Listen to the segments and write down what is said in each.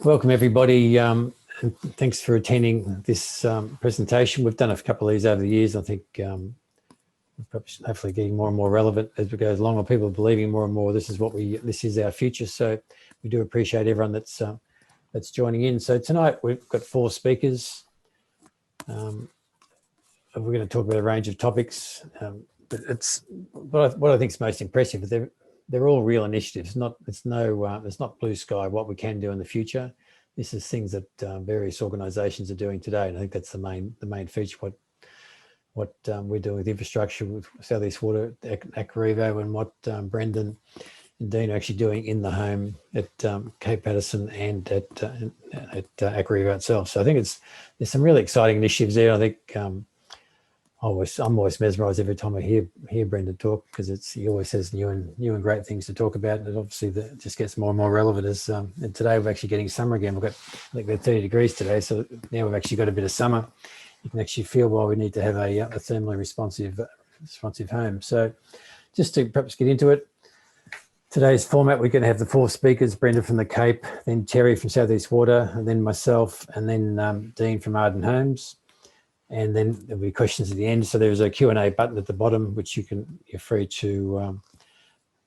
Welcome everybody, and thanks for attending this presentation. We've done a couple of these over the years. I think we're hopefully getting more and more relevant as we go along, or people are believing more and more this is our future. So we do appreciate everyone that's joining in. So tonight we've got 4 speakers. We're going to talk about a range of topics, but what I think is most impressive. They're all real initiatives. It's not blue sky what we can do in the future. This is things that various organisations are doing today, and I think that's the main feature. What we're doing with infrastructure with South East Water, Acarivo, and what Brendan and Dean are actually doing in the home at Cape Patterson and at Acarivo itself. So I think there's some really exciting initiatives there. I think I'm always mesmerised every time I hear Brendan talk, because he always has new and great things to talk about, and obviously that just gets more and more relevant as and today we're actually getting summer again. I think we're 30 degrees today, so now we've actually got a bit of summer. You can actually feel why we need to have a thermally responsive home. So just to perhaps get into it, today's format, we're going to have the 4 speakers: Brendan from the Cape, then Terry from South East Water, and then myself, and then Dean from Arden Homes. And then there'll be questions at the end. So there's a Q&A button at the bottom, which you're free to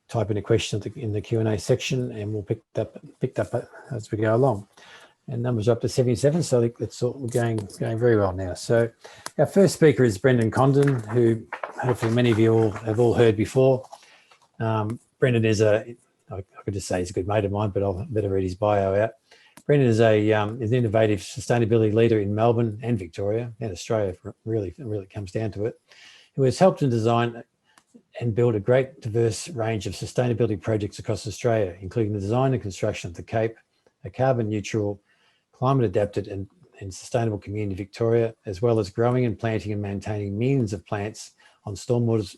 type in a question in the Q&A section, and we'll pick up as we go along. And numbers are up to 77, so I think that's all going very well now. So our first speaker is Brendan Condon, who hopefully many of you have all heard before. Brendan is I could just say he's a good mate of mine, but I'll better read his bio out. Brendan is an innovative sustainability leader in Melbourne and Victoria and Australia, really comes down to it, who has helped to design and build a great diverse range of sustainability projects across Australia, including the design and construction of the Cape, a carbon neutral, climate adapted and sustainable community in Victoria, as well as growing and planting and maintaining millions of plants on stormwater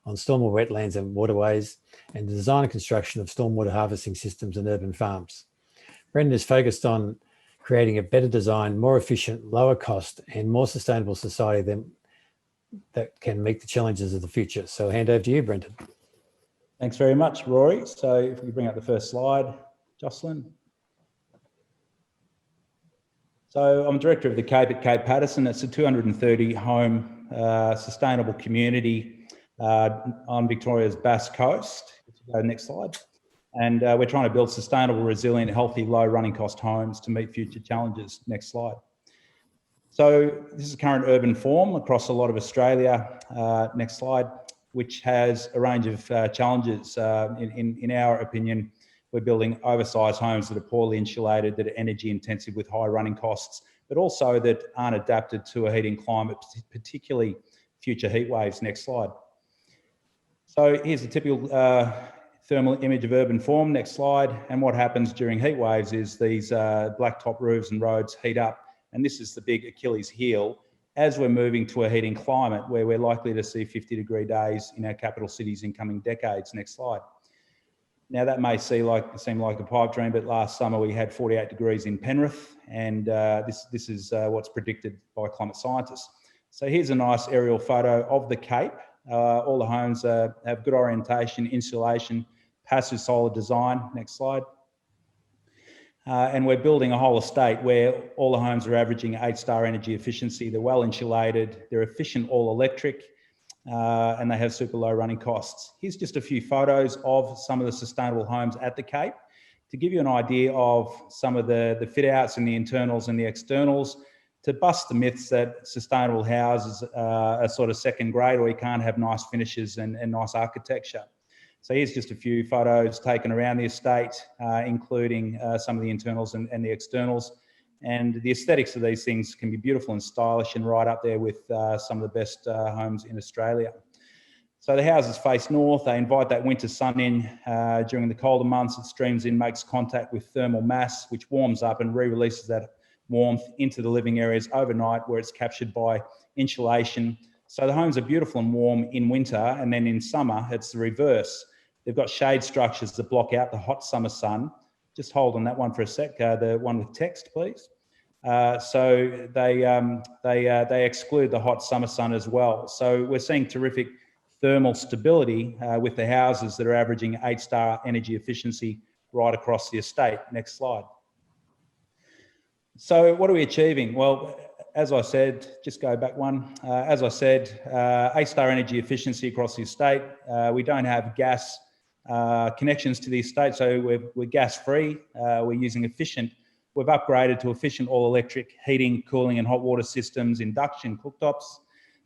wetlands and waterways, and the design and construction of stormwater harvesting systems and urban farms. Brendan is focused on creating a better design, more efficient, lower cost and more sustainable society that can meet the challenges of the future. So I'll hand over to you, Brendan. Thanks very much, Rory. So if we bring up the first slide, Jocelyn. So I'm director of the Cape at Cape Patterson. It's a 230 home sustainable community on Victoria's Bass Coast. If you go next slide. And we're trying to build sustainable, resilient, healthy, low running cost homes to meet future challenges. Next slide. So this is current urban form across a lot of Australia. Next slide, which has a range of challenges. In our opinion, we're building oversized homes that are poorly insulated, that are energy intensive with high running costs, but also that aren't adapted to a heating climate, particularly future heat waves. Next slide. So here's a typical thermal image of urban form. Next slide. And what happens during heat waves is these blacktop roofs and roads heat up. And this is the big Achilles heel as we're moving to a heating climate where we're likely to see 50-degree days in our capital cities in coming decades. Next slide. Now that may seem like a pipe dream, but last summer we had 48 degrees in Penrith, and this is what's predicted by climate scientists. So here's a nice aerial photo of the Cape. All the homes have good orientation, insulation, passive solar design. Next slide. And we're building a whole estate where all the homes are averaging 8-star energy efficiency. They're well insulated, they're efficient, all electric, and they have super low running costs. Here's just a few photos of some of the sustainable homes at the Cape to give you an idea of some of the fit outs and the internals and the externals, to bust the myths that sustainable houses are sort of second grade, or you can't have nice finishes and nice architecture. So here's just a few photos taken around the estate, including some of the internals and the externals. And the aesthetics of these things can be beautiful and stylish, and right up there with some of the best homes in Australia. So the houses face north. They invite that winter sun in. During the colder months, it streams in, makes contact with thermal mass, which warms up and re-releases that warmth into the living areas overnight, where it's captured by insulation. So the homes are beautiful and warm in winter, and then in summer it's the reverse. They've got shade structures that block out the hot summer sun. Just hold on that one for a sec, the one with text, please. So they exclude the hot summer sun as well. So we're seeing terrific thermal stability with the houses that are averaging 8-star energy efficiency right across the estate. Next slide. So what are we achieving? Well, as I said, just go back one. As I said, A-star energy efficiency across the estate. We don't have gas connections to the estate, so we're gas-free. We're using efficient. We've upgraded to efficient all-electric heating, cooling and hot water systems, induction cooktops.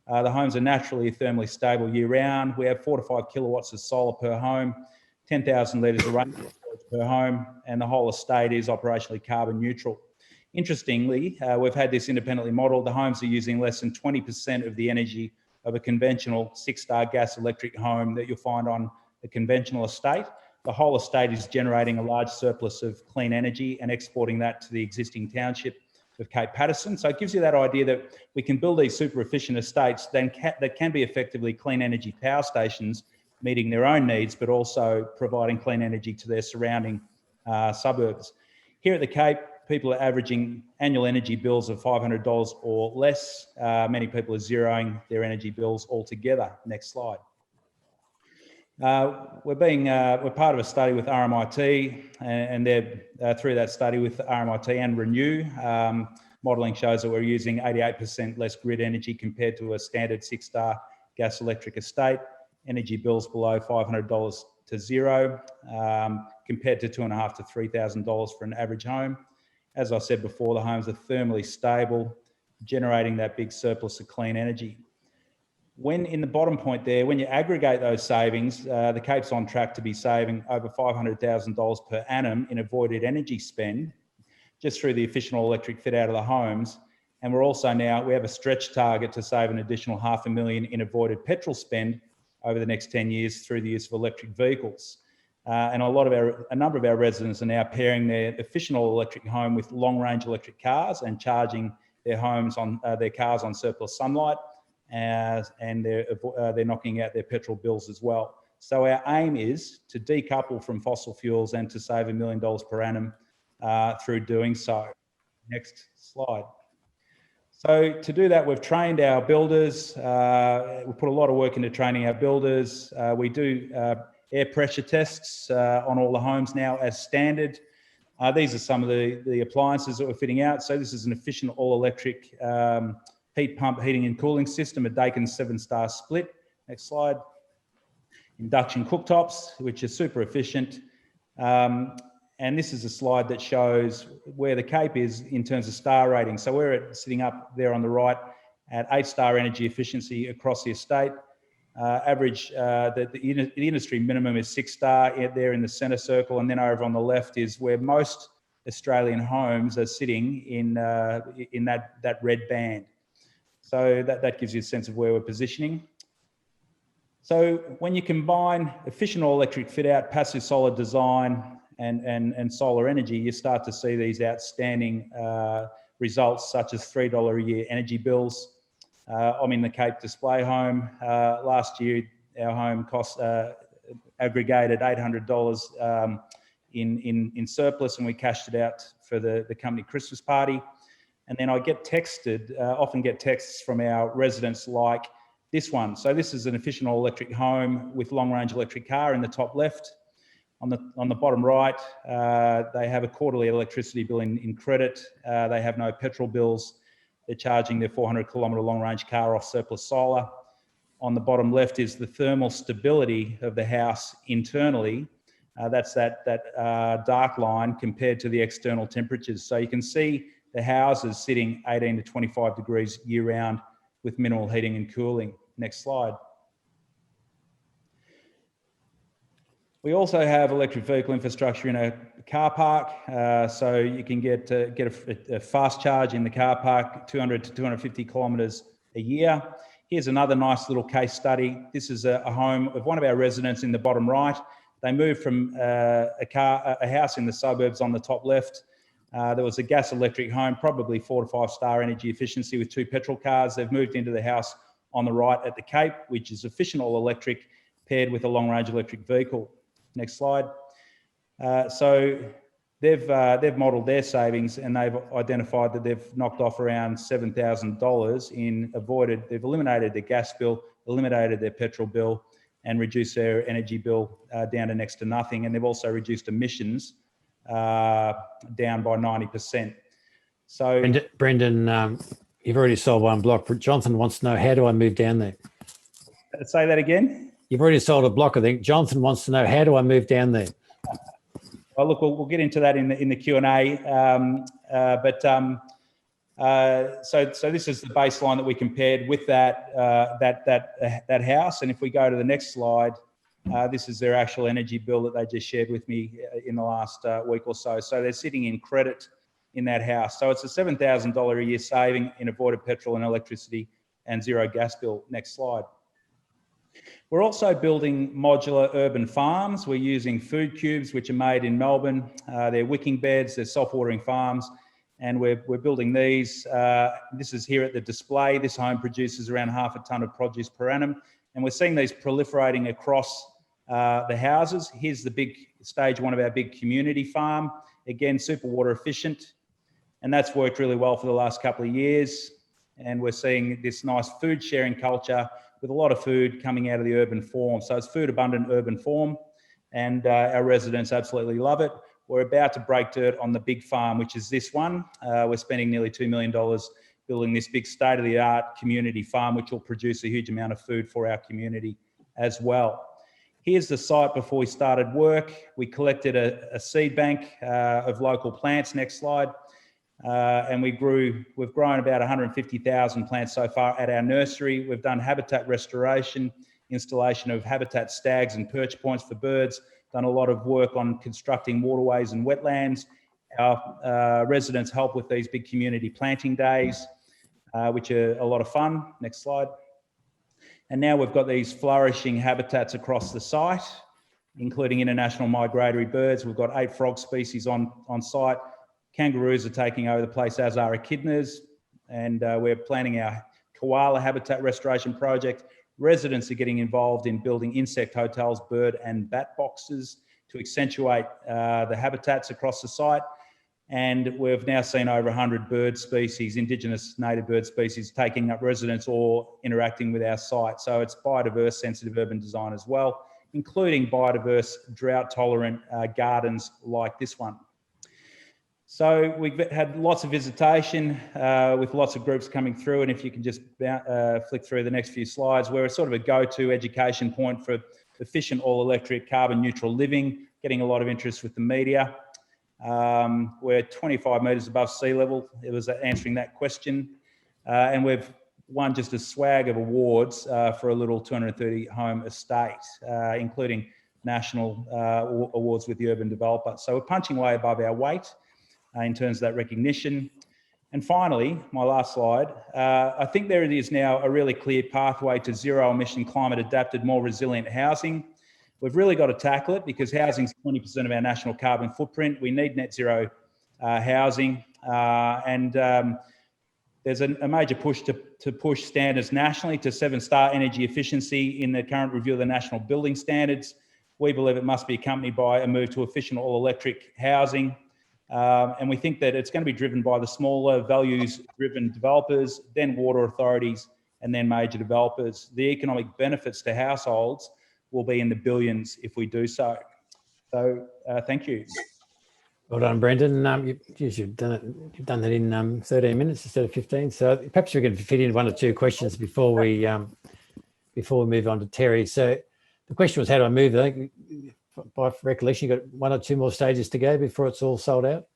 The homes are naturally thermally stable year-round. We have 4 to 5 kilowatts of solar per home, 10,000 litres of rainwater storage per home, and the whole estate is operationally carbon neutral. Interestingly, we've had this independently modelled. The homes are using less than 20% of the energy of a conventional 6-star gas electric home that you'll find on a conventional estate. The whole estate is generating a large surplus of clean energy and exporting that to the existing township of Cape Patterson. So it gives you that idea that we can build these super efficient estates that can be effectively clean energy power stations, meeting their own needs, but also providing clean energy to their surrounding suburbs. Here at the Cape, people are averaging annual energy bills of $500 or less. Many people are zeroing their energy bills altogether. Next slide. We're part of a study with RMIT, and they're through that study with RMIT and Renew. Modelling shows that we're using 88% less grid energy compared to a standard 6-star gas electric estate. Energy bills below $500 to zero, compared to $2,500 to $3,000 for an average home. As I said before, the homes are thermally stable, generating that big surplus of clean energy. When in the bottom point there, when you aggregate those savings, the Cape's on track to be saving over $500,000 per annum in avoided energy spend, just through the efficient electric fit out of the homes. And we're also we have a stretch target to save an additional $500,000 in avoided petrol spend over the next 10 years through the use of electric vehicles. And a number of our residents are now pairing their efficient electric home with long-range electric cars and charging their homes on their cars on surplus sunlight, and they're knocking out their petrol bills as well. So our aim is to decouple from fossil fuels and to save $1 million per annum through doing so. Next slide. So to do that, we've trained our builders. We put a lot of work into training our builders. We do air pressure tests on all the homes now as standard. These are some of the appliances that we're fitting out. So this is an efficient all-electric heat pump heating and cooling system, a Dakin 7-star split. Next slide. Induction cooktops, which are super efficient. And this is a slide that shows where the Cape is in terms of star rating. So we're sitting up there on the right at 8-star energy efficiency across the estate. The industry minimum is 6-star there in the centre circle, and then over on the left is where most Australian homes are sitting in that red band. So that gives you a sense of where we're positioning. So when you combine efficient all-electric fit-out, passive solar design, and solar energy, you start to see these outstanding results, such as $3 a year energy bills. I'm in the Cape display home. Last year, our home cost aggregated $800 in surplus, and we cashed it out for the company Christmas party. And then I often get texts from our residents like this one. So this is an efficient all-electric home with long-range electric car in the top left. On the bottom right, they have a quarterly electricity bill in credit. They have no petrol bills. They're charging their 400-kilometre long-range car off surplus solar. On the bottom left is the thermal stability of the house internally. That's that dark line compared to the external temperatures. So you can see the houses sitting 18 to 25 degrees year-round with minimal heating and cooling. Next slide. We also have electric vehicle infrastructure in a car park, so you can get a fast charge in the car park, 200 to 250 kilometres a year. Here's another nice little case study. This is a home of one of our residents in the bottom right. They moved from a house in the suburbs on the top left. There was a gas electric home, probably 4 to 5 star energy efficiency with 2 petrol cars. They've moved into the house on the right at the Cape, which is efficient all electric paired with a long range electric vehicle. Next slide. So they've modelled their savings, and they've identified that they've knocked off around $7,000 in avoided. They've eliminated their gas bill, eliminated their petrol bill, and reduced their energy bill down to next to nothing. And they've also reduced emissions down by 90%. So Brendan, you've already sold one block. Jonathan wants to know, how do I move down there? say that again. You've already sold a block, I think. Jonathan wants to know, how do I move down there? Well, look, we'll get into that in the Q&A. So this is the baseline that we compared with that house. And if we go to the next slide, this is their actual energy bill that they just shared with me in the last week or so. So they're sitting in credit in that house. So it's a $7,000 a year saving in avoided petrol and electricity and zero gas bill. Next slide. We're also building modular urban farms. We're using food cubes, which are made in Melbourne. They're wicking beds, they're self-watering farms, and we're building these. This is here at the display. This home produces around 1/2 tonne of produce per annum, and we're seeing these proliferating across the houses. Here's the big stage one of our big community farm. Again, super water efficient, and that's worked really well for the last couple of years. And we're seeing this nice food sharing culture with a lot of food coming out of the urban form. So it's food abundant urban form, and our residents absolutely love it. We're about to break dirt on the big farm, which is this one. We're spending nearly $2 million building this big state-of-the-art community farm, which will produce a huge amount of food for our community as well. Here's the site before we started work. We collected a seed bank of local plants. Next slide. And we've grown about 150,000 plants so far at our nursery. We've done habitat restoration, installation of habitat stags and perch points for birds, done a lot of work on constructing waterways and wetlands. Our residents help with these big community planting days, which are a lot of fun. Next slide. And now we've got these flourishing habitats across the site, including international migratory birds. We've got 8 frog species on site. Kangaroos are taking over the place, as are echidnas, and we're planning our koala habitat restoration project. Residents are getting involved in building insect hotels, bird and bat boxes to accentuate the habitats across the site. And we've now seen over 100 bird species, Indigenous native bird species, taking up residence or interacting with our site. So it's biodiverse, sensitive urban design as well, including biodiverse, drought-tolerant gardens like this one. So we've had lots of visitation with lots of groups coming through. And if you can just flick through the next few slides, we're sort of a go-to education point for efficient all-electric carbon neutral living, getting a lot of interest with the media. We're 25 metres above sea level. It was answering that question. And we've won just a swag of awards for a little 230 home estate, including national awards with the urban developer. So we're punching way above our weight in terms of that recognition. And finally, my last slide, I think there is now a really clear pathway to zero emission, climate adapted, more resilient housing. We've really got to tackle it because housing is 20% of our national carbon footprint. We need net zero housing, and there's a major push to push standards nationally to 7-star energy efficiency in the current review of the National Building Standards. We believe it must be accompanied by a move to efficient all-electric housing. And we think that it's going to be driven by the smaller values-driven developers, then water authorities, and then major developers. The economic benefits to households will be in the billions if we do so. So thank you. Well done, Brendan. You've done that in 13 minutes instead of 15. So perhaps we can fit in 1 or 2 questions before we move on to Terry. So the question was, how do I move? I think, by recollection, you've got 1 or 2 more stages to go before it's all sold out?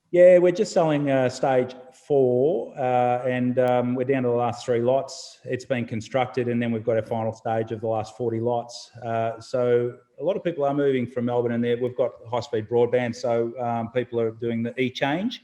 Yeah, we're just selling stage 4, and we're down to the last 3 lots. It's been constructed, and then we've got our final stage of the last 40 lots. So a lot of people are moving from Melbourne, and we've got high-speed broadband, so people are doing the e-change,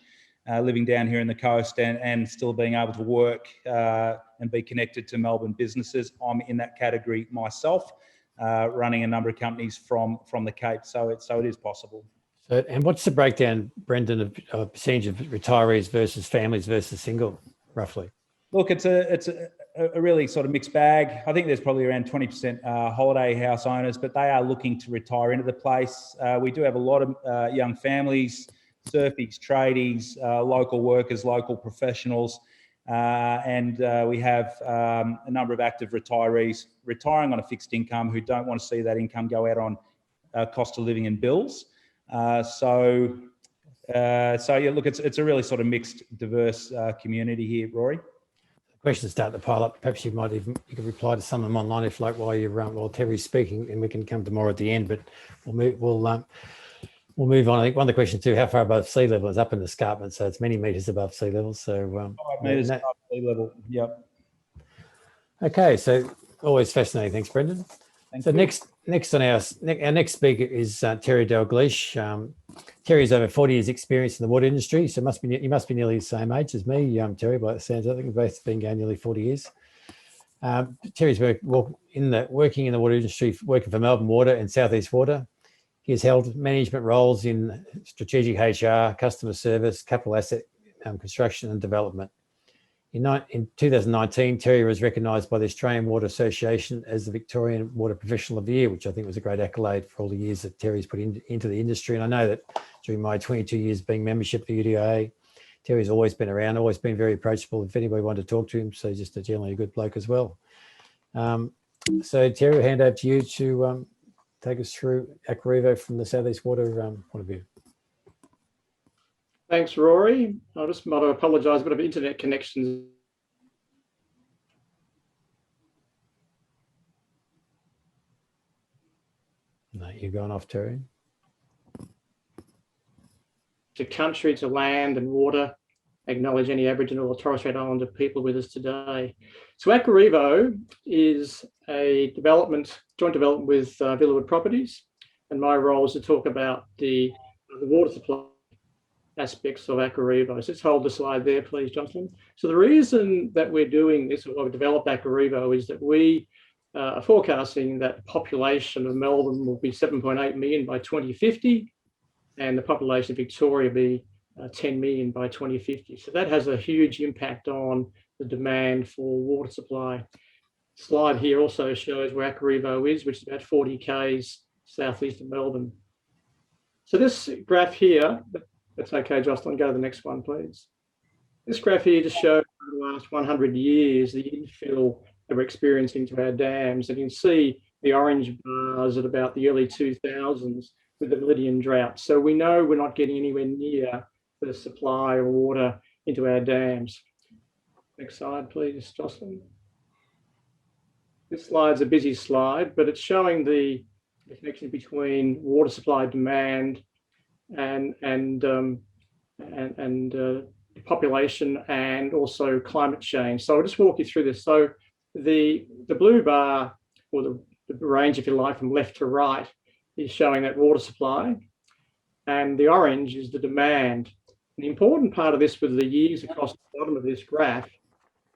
living down here in the coast and still being able to work and be connected to Melbourne businesses. I'm in that category myself. Running a number of companies from the Cape, so it is possible. So, and what's the breakdown, Brendan, of percentage of retirees versus families versus single, roughly? Look, it's a really sort of mixed bag. I think there's probably around 20% holiday house owners, but they are looking to retire into the place. We do have a lot of young families, surfies, tradies, local workers, local professionals. And we have a number of active retirees retiring on a fixed income who don't want to see that income go out on cost of living and bills. So So yeah, look, it's a really sort of mixed, diverse community here, Rory. Questions start to pile up. Perhaps you could reply to some of them online if like while Terry's speaking, and we can come to more at the end. But we'll move on. I think one of the questions too: how far above sea level is up in the escarpment? So it's many meters above sea level. So 5 meters above sea level. Yep. Okay, so always fascinating. Thanks, Brendan. Thank So you. next on our next speaker is Terry Dalgleish. Terry has over 40 years' experience in the water industry, so you must be nearly the same age as me, Terry. By the sounds, I think we've both been going nearly 40 years. Terry's working in the water industry, working for Melbourne Water and Southeast Water. He has held management roles in strategic HR, customer service, capital asset construction and development. In 2019, Terry was recognised by the Australian Water Association as the Victorian Water Professional of the Year, which I think was a great accolade for all the years that Terry's put into the industry. And I know that during my 22 years being membership of the UDIA, Terry's always been around, always been very approachable if anybody wanted to talk to him. So he's just generally a good bloke as well. So Terry, I'll hand over to you to take us through Aquarivo from the Southeast Water point of view. Thanks, Rory. I just might apologise, a bit of internet connections. No, you're going off, Terry. To country, to land and water, acknowledge any Aboriginal or Torres Strait Islander people with us today. So Aquarivo is a joint development with Villawood Properties, and my role is to talk about the water supply aspects of Aquarivo. So let's hold the slide there, please, Jocelyn. So the reason that we're doing this, or we've developed Aquarivo, is that we are forecasting that the population of Melbourne will be 7.8 million by 2050, and the population of Victoria will be 10 million by 2050. So that has a huge impact on the demand for water supply. Slide here also shows where Aquarivo is, which is about 40 k's southeast of Melbourne. So this graph here, that's okay, Jocelyn, go to the next one, please. This graph here just shows over the last 100 years the infill that we're experiencing to our dams. And you can see the orange bars at about the early 2000s with the Meridian drought. So we know we're not getting anywhere near the supply of water into our dams. Next slide, please, Jocelyn. This slide's a busy slide, but it's showing the connection between water supply demand and population and also climate change. So I'll just walk you through this. So the blue bar, or the range, if you like, from left to right, is showing that water supply, and the orange is the demand. And the important part of this, with the years across the bottom of this graph,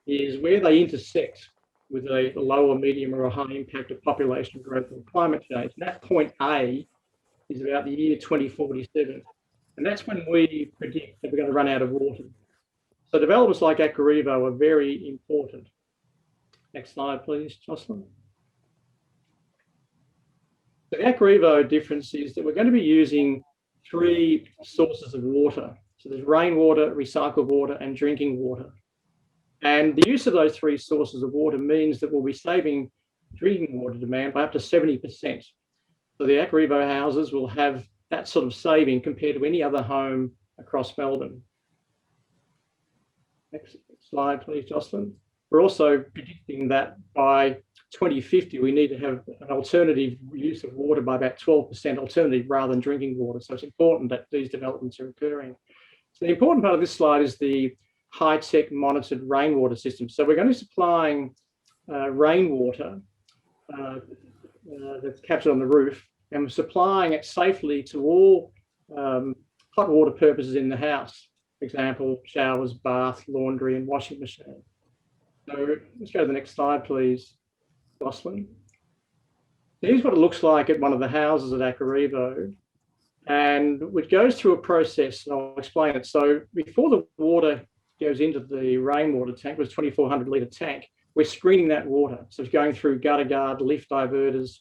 is where they intersect with a lower, medium, or a high impact of population growth and climate change. And that point A is about the year 2047. And that's when we predict that we're going to run out of water. So developments like Aquarivo are very important. Next slide, please, Jocelyn. The Aquarivo difference is that we're going to be using 3 sources of water. So there's rainwater, recycled water, and drinking water. And the use of those 3 sources of water means that we'll be saving drinking water demand by up to 70%. So the Aquarivo houses will have that sort of saving compared to any other home across Melbourne. Next slide, please, Jocelyn. We're also predicting that by 2050, we need to have an alternative use of water by about 12% alternative rather than drinking water. So it's important that these developments are occurring. So the important part of this slide is the high-tech monitored rainwater system. So we're going to be supplying rainwater that's captured on the roof, and we're supplying it safely to all hot water purposes in the house. For example, showers, bath, laundry, and washing machine. So let's go to the next slide, please, Jocelyn. Here's what it looks like at one of the houses at Aquarivo, and it goes through a process, and I'll explain it. So before the water goes into the rainwater tank, it was a 2,400 litre tank, we're screening that water. So it's going through gutter guard, lift diverters,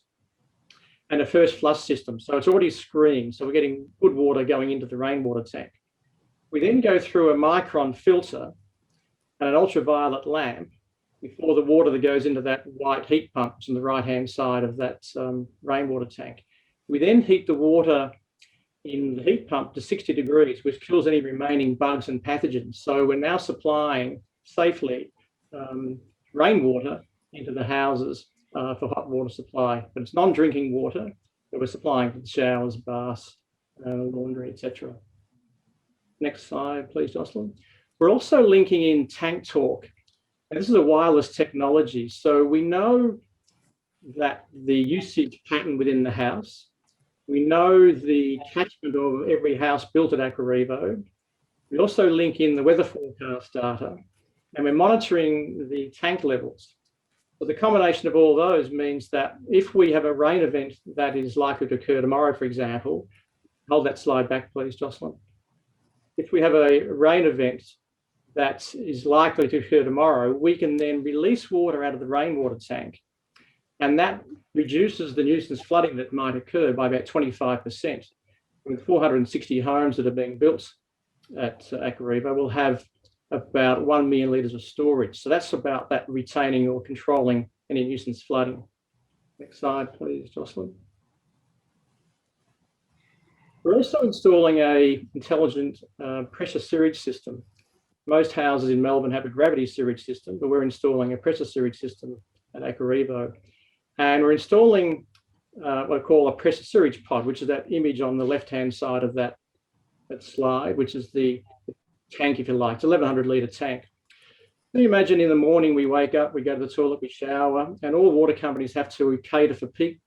and a first flush system. So it's already screened. So we're getting good water going into the rainwater tank. We then go through a micron filter and an ultraviolet lamp before the water that goes into that white heat pump on the right-hand side of that rainwater tank. We then heat the water in the heat pump to 60 degrees, which kills any remaining bugs and pathogens. So we're now supplying safely rainwater into the houses for hot water supply, but it's non-drinking water that we're supplying for the showers, baths, laundry, etc. Next slide, please, Jocelyn. We're also linking in Tank Talk, and this is a wireless technology. So we know that the usage pattern within the house, we know the catchment of every house built at Aquarivo. We also link in the weather forecast data, and we're monitoring the tank levels. So the combination of all those means that if we have a rain event that is likely to occur tomorrow, for example, hold that slide back, please, Jocelyn. If we have a rain event that is likely to occur tomorrow, we can then release water out of the rainwater tank, and that reduces the nuisance flooding that might occur by about 25%. With 460 homes that are being built at Aquarivo, we'll have about 1 million litres of storage. So that's about that retaining or controlling any nuisance flooding. Next slide, please, Jocelyn. We're also installing an intelligent pressure sewage system. Most houses in Melbourne have a gravity sewage system, but we're installing a pressure sewage system at Aquarivo. And we're installing what I call a pressure sewage pod, which is that image on the left-hand side of that slide, which is the tank, if you like. It's a 1,100 litre tank. Can you imagine in the morning we wake up, we go to the toilet, we shower, and all water companies have to cater for peak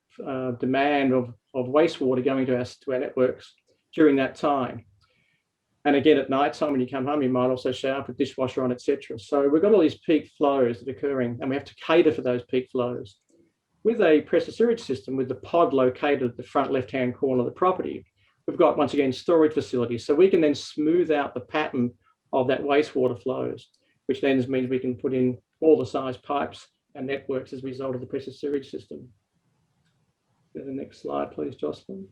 demand of wastewater going to our networks during that time. And again, at night time when you come home, you might also shower, put dishwasher on, etc. So we've got all these peak flows that are occurring, and we have to cater for those peak flows. With a pressure sewage system, with the pod located at the front left-hand corner of the property, we've got, once again, storage facilities. So we can then smooth out the pattern of that wastewater flows, which then means we can put in all the size pipes and networks as a result of the pressure sewage system. Go to the next slide, please, Jocelyn.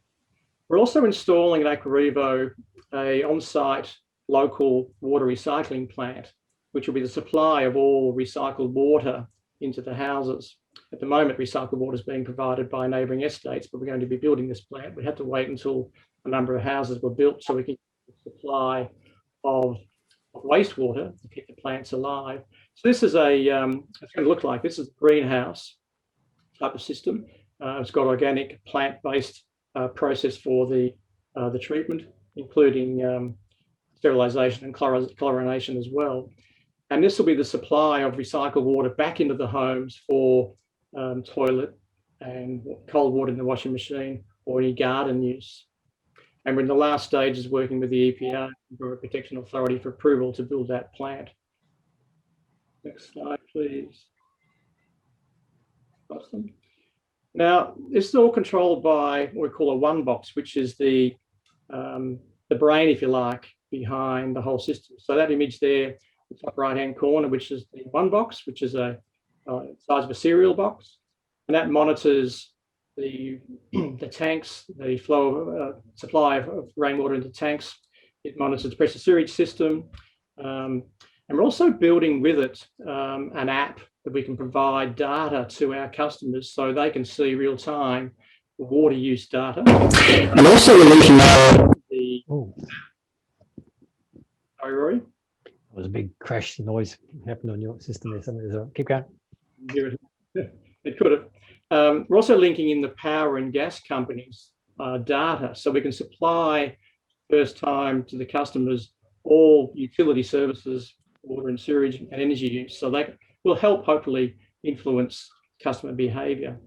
We're also installing at Aquarivo a on-site local water recycling plant, which will be the supply of all recycled water into the houses. At the moment, recycled water is being provided by neighbouring estates, but we're going to be building this plant. We had to wait until a number of houses were built so we can get the supply of wastewater to keep the plants alive. So this is it's going to look like this is a greenhouse type of system. It's got organic plant-based process for the treatment, including sterilisation and chlorination as well. And this will be the supply of recycled water back into the homes for toilet and cold water in the washing machine or any garden use. And we're in the last stages working with the EPA, Environment Protection Authority, for approval to build that plant. Next slide, please. Awesome. Now, this is all controlled by what we call a one box, which is the brain, if you like, behind the whole system. So that image there, the top right-hand corner, which is the one box, which is a size of a cereal box, and that monitors the tanks, the flow supply of rainwater into tanks. It monitors the pressure sewage system, and we're also building with it an app that we can provide data to our customers so they can see real-time water use data. And also we're linking up the... Sorry, Rory? There was a big crash noise happened on your system there. Something. Keep going. It could have. We're also linking in the power and gas companies' data so we can supply first time to the customers all utility services, water and sewage and energy use. So that will help hopefully influence customer behaviour.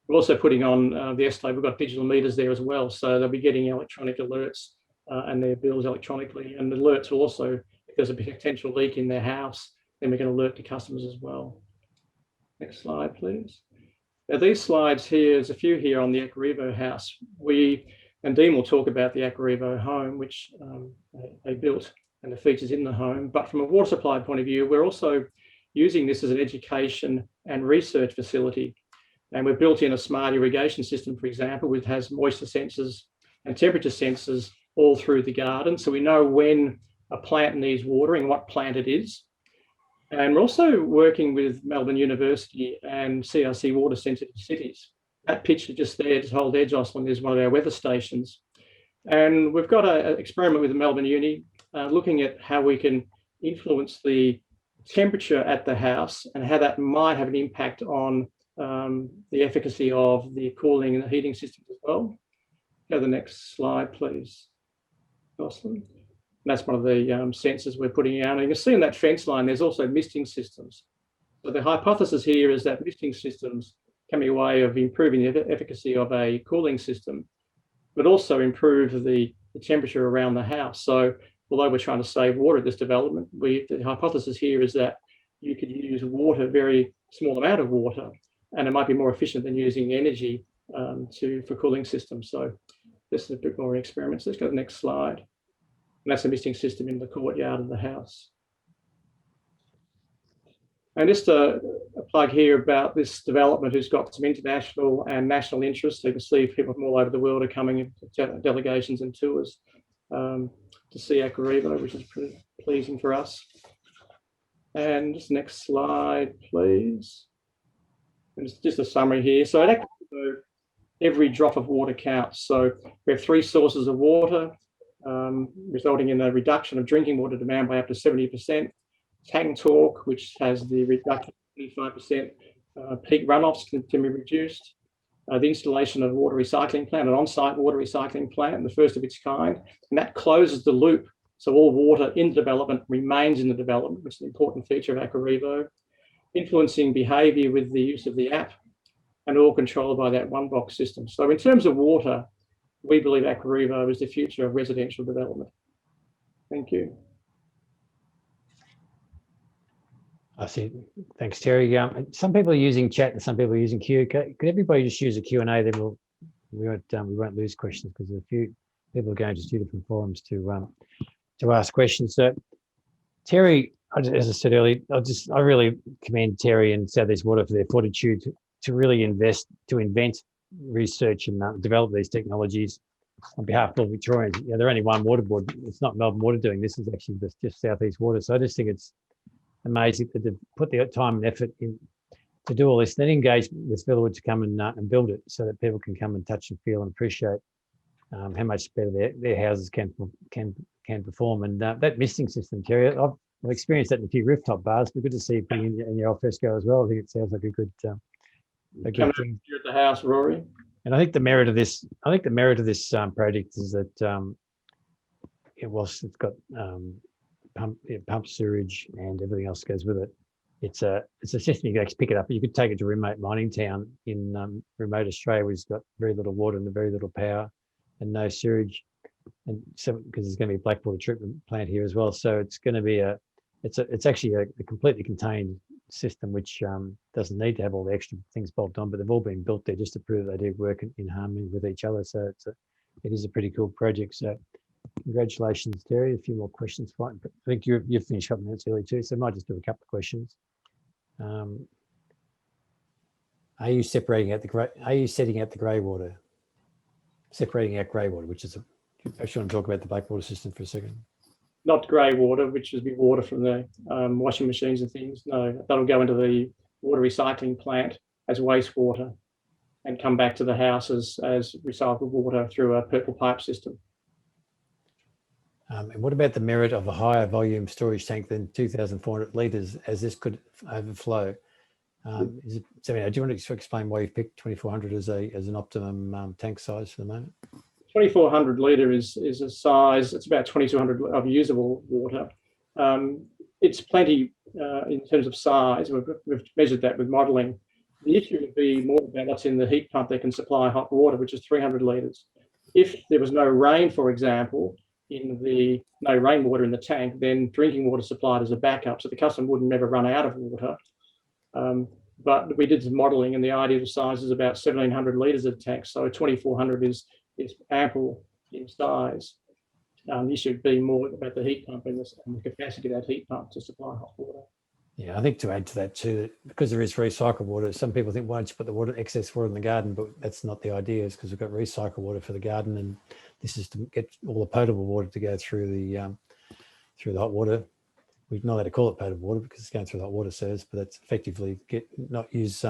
We're also putting on the estate, we've got digital meters there as well. So they'll be getting electronic alerts and their bills electronically. And the alerts will also, if there's a potential leak in their house, then we can alert the customers as well. Next slide, please. Now these slides here, there's a few here on the Aquarivo house. And Dean will talk about the Aquarivo home, which they built and the features in the home. But from a water supply point of view, we're also using this as an education and research facility. And we've built in a smart irrigation system, for example, which has moisture sensors and temperature sensors all through the garden. So we know when a plant needs watering, what plant it is. And we're also working with Melbourne University and CRC Water Sensitive Cities. That picture just there, just hold there, Jocelyn, is one of our weather stations. And we've got an experiment with the Melbourne Uni looking at how we can influence the temperature at the house and how that might have an impact on the efficacy of the cooling and the heating systems as well. Go to the next slide, please, Jocelyn. That's one of the sensors we're putting out. And you can see in that fence line, there's also misting systems. So the hypothesis here is that misting systems can be a way of improving the efficacy of a cooling system, but also improve the temperature around the house. So although we're trying to save water at this development, the hypothesis here is that you could use water, very small amount of water, and it might be more efficient than using energy for cooling systems. So this is a bit more experiments. Let's go to the next slide. And that's a misting system in the courtyard of the house. And just a plug here about this development who's got some international and national interest. So you can see people from all over the world are coming in delegations and tours to see Aquarivo, which is pretty pleasing for us. And just next slide, please. And just a summary here. So at Aquarivo, every drop of water counts. So we have 3 sources of water, resulting in a reduction of drinking water demand by up to 70%. Tank talk, which has the reduction of 25%, peak runoffs can be reduced. The installation of a water recycling plant, an on-site water recycling plant, the first of its kind, and that closes the loop. So all water in development remains in the development, which is an important feature of Aquarivo. Influencing behaviour with the use of the app, and all controlled by that one box system. So in terms of water, we believe Aquarivo is the future of residential development. Thank you. I see. Thanks, Terry. Some people are using chat and some people are using Q. Could everybody just use a Q&A? Then we won't lose questions because there's a few people going to 2 different forums to ask questions. So, Terry, as I said earlier, I really commend Terry and Southeast Water for their fortitude to really invent, research and develop these technologies on behalf of Victorians. You know, they're only one water board. It's not Melbourne Water doing this. It's actually just Southeast Water. So I just think it's amazing that they've put the time and effort in to do all this, and then engage with Villawood to come and build it so that people can come and touch and feel and appreciate how much better their houses can perform. And that misting system, Terry, I've experienced that in a few rooftop bars, but good to see you putting in your alfresco as well. I think it sounds like a good thing. Here at the house, Rory. And I think the merit of this project is that whilst it's got pump sewage and everything else goes with it, it's a system you can actually pick it up. You could take it to a remote mining town in remote Australia, which has got very little water and very little power and no sewage, and so because there's going to be a black water treatment plant here as well. So it's going to be it's actually a completely contained system which doesn't need to have all the extra things bolted on, but they've all been built there just to prove they do work in harmony with each other. So it is a pretty cool project. So congratulations, Terry. A few more questions. I think you've finished a couple minutes early too, so I might just do a couple of questions. Are you setting out the grey water? Separating out grey water, which is actually want to talk about the black water system for a second. Not grey water, which would be water from the washing machines and things. No, that'll go into the water recycling plant as wastewater and come back to the house as recycled water through a purple pipe system. And what about the merit of a higher volume storage tank than 2,400 litres, as this could overflow? Do you want to explain why you've picked 2,400 as an optimum tank size for the moment? 2,400 litre is a size. It's about 2,200 of usable water. It's plenty in terms of size. We've measured that with modelling. The issue would be more about what's in the heat pump that can supply hot water, which is 300 litres. If there was no rain, for example, no rainwater in the tank, then drinking water supplied as a backup, so the customer would never run out of water. But we did some modelling, and the ideal size is about 1,700 litres of tank. So 2,400 is ample in size. The issue would be more about the heat pump and the capacity of that heat pump to supply hot water. Yeah, I think to add to that too, because there is recycled water, some people think, why don't you put the excess water in the garden? But that's not the idea, is because we've got recycled water for the garden, and this is to get all the potable water to go through the hot water. We're not allowed to call it potable water because it's going through the hot water service, but that's effectively not use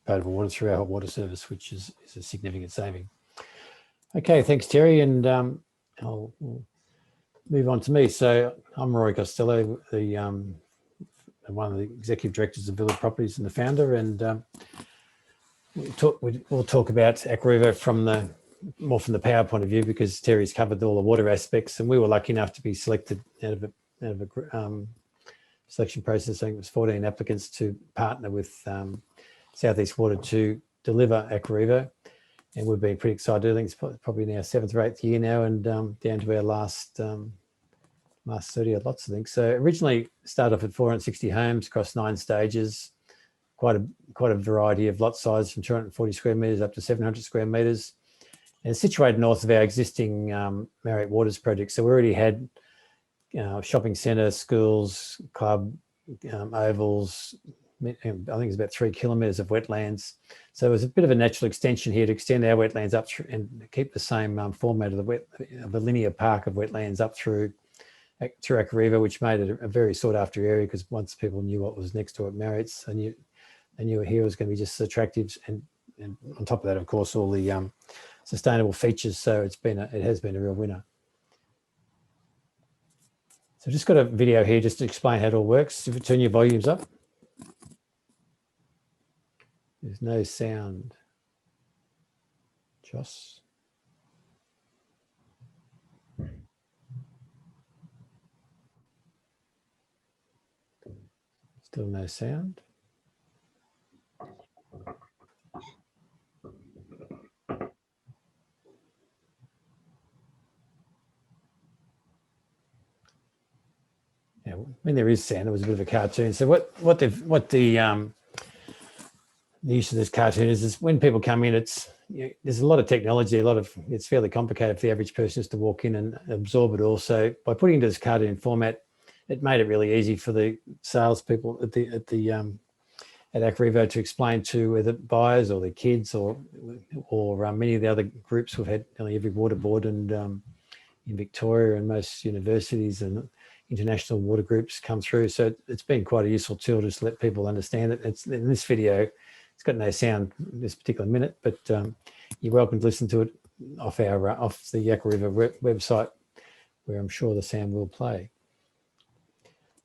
potable water through our hot water service, which is a significant saving. Okay, thanks, Terry. And I'll move on to me. So I'm Rory Costello, one of the executive directors of Villawood Properties and the founder. And we'll talk about Aquariva from the power point of view, because Terry's covered all the water aspects, and we were lucky enough to be selected out of a selection process. I think it was 14 applicants to partner with Southeast Water to deliver Aquariva, and we've been pretty excited. I think it's probably in our 7th or 8th year now, and down to our last 30 odd lots, I think. So originally started off at 460 homes across 9 stages. Quite a variety of lot size, from 240 square metres up to 700 square metres, and it's situated north of our existing Marriott Waters project. So we already had shopping centre, schools, club, ovals. I think it's about 3 kilometres of wetlands. So it was a bit of a natural extension here to extend our wetlands up through and keep the same format of the linear park of wetlands up through Aquariva, which made it a very sought after area, because once people knew what was next to it, Marriott's, they knew here was going to be just as attractive, and on top of that, of course, all the sustainable features. So it has been a real winner. So I've just got a video here just to explain how it all works. If you turn your volumes up, there's no sound. Joss. Still no sound. Yeah, when there is sound, it was a bit of a cartoon. So what the use of this cartoon is when people come in, there's a lot of technology, it's fairly complicated for the average person just to walk in and absorb it all. So by putting it into this cartoon format, it made it really easy for the salespeople at Aquariva to explain to the buyers or their kids or many of the other groups. We've had nearly every water board and in Victoria, and most universities and international water groups come through. So it's been quite a useful tool just to let people understand it. It's in this video. It's got no sound this particular minute, but you're welcome to listen to it off the Aquariva website, where I'm sure the sound will play.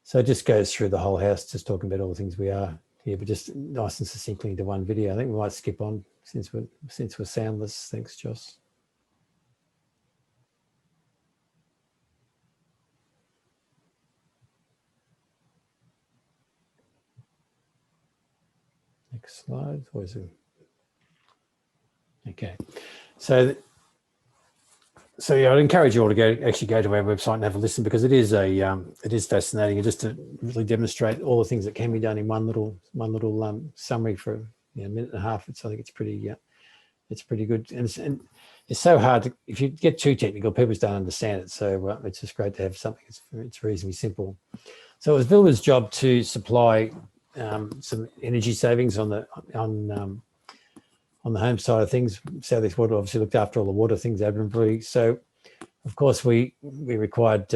So it just goes through the whole house, just talking about all the things we are here, but just nice and succinctly into one video. I think we might skip on since we're soundless. Thanks, Joss. Next slide. Where's it? Okay. So yeah, I'd encourage you all to actually go to our website and have a listen, because it is fascinating, and just to really demonstrate all the things that can be done in one little summary for a minute and a half. I think it's pretty good, and it's so hard to, if you get too technical, people just don't understand it. So it's just great to have something it's reasonably simple. So it was Villawood's job to supply some energy savings on the home side of things. Southeast Water obviously looked after all the water things admirably. So, of course, we required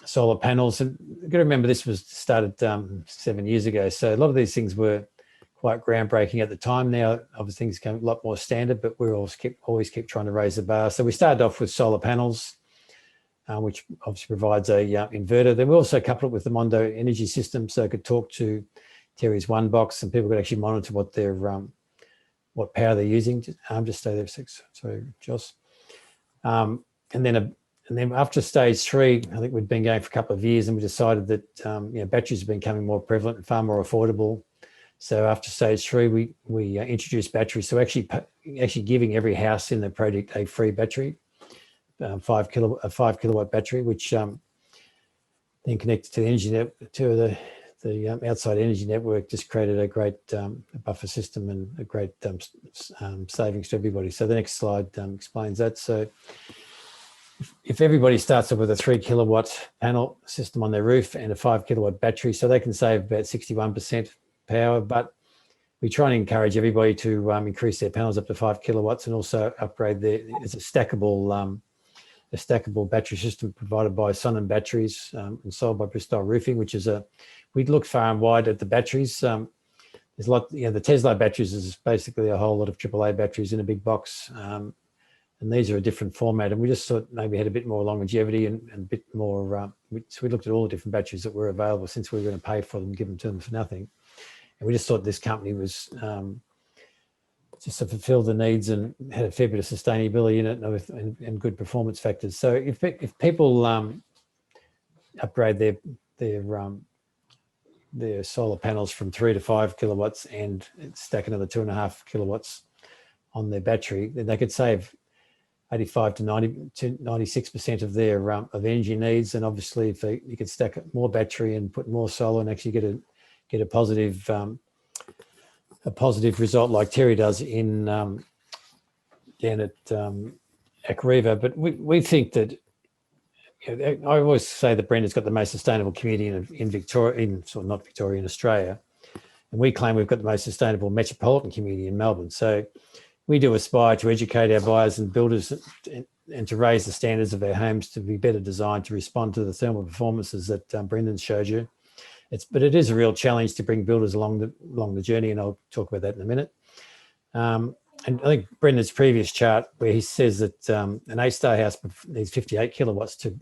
solar panels. And you've got to remember, this was started 7 years ago. So a lot of these things were quite groundbreaking at the time. Now, obviously, things become a lot more standard, but we always keep trying to raise the bar. So we started off with solar panels, which obviously provides a inverter. Then we also coupled it with the Mondo energy system, so it could talk to Terry's One Box, and people could actually monitor what their what power they're using. Just stay there for 6. Sorry, Joss. And then after stage 3, I think we'd been going for a couple of years, and we decided that batteries have been becoming more prevalent and far more affordable. So after stage 3, we introduced batteries. So actually giving every house in the project a free battery, a 5 kilowatt battery, which then connected to the energy to the outside energy network, just created a great buffer system and a great savings to everybody. So the next slide explains that. So if everybody starts up with a 3 kilowatt panel system on their roof and a 5 kilowatt battery, so they can save about 61% power, but we try and encourage everybody to increase their panels up to 5 kilowatts and also upgrade it's a stackable battery system provided by Sun Batteries and sold by Bristol Roofing, which is we'd looked far and wide at the batteries. There's a lot, the Tesla batteries is basically a whole lot of AAA batteries in a big box. And these are a different format. And we just thought maybe had a bit more longevity and a bit more, so we looked at all the different batteries that were available since we were going to pay for them, give them to them for nothing. And we just thought this company was just to fulfill the needs and had a fair bit of sustainability in it and good performance factors. So if people upgrade their solar panels from 3 to 5 kilowatts and stack another 2.5 kilowatts on their battery, then they could save 85 to 96% of their of energy needs. And obviously, if you could stack more battery and put more solar and actually get a positive result like Terry does in down at Akariva. But we think that, I always say that Brenda's got the most sustainable community in Victoria, not Victoria, in Australia. And we claim we've got the most sustainable metropolitan community in Melbourne. So we do aspire to educate our buyers and builders and to raise the standards of our homes to be better designed to respond to the thermal performances that Brendan showed you. But it is a real challenge to bring builders along the journey, and I'll talk about that in a minute. And I think Brendan's previous chart where he says that an 8-star house needs 58 kilowatts to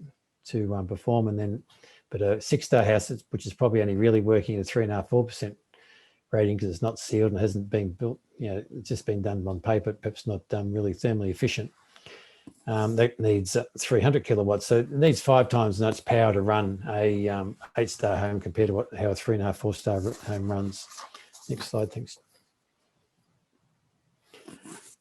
perform, but a 6-star house, which is probably only really working at a 3.5-4% rating because it's not sealed and hasn't been built, it's just been done on paper, perhaps not really thermally efficient. That needs 300 kilowatts. So it needs 5 times as much power to run a 8-star home compared to how a 3.5, 4-star home runs. Next slide, thanks.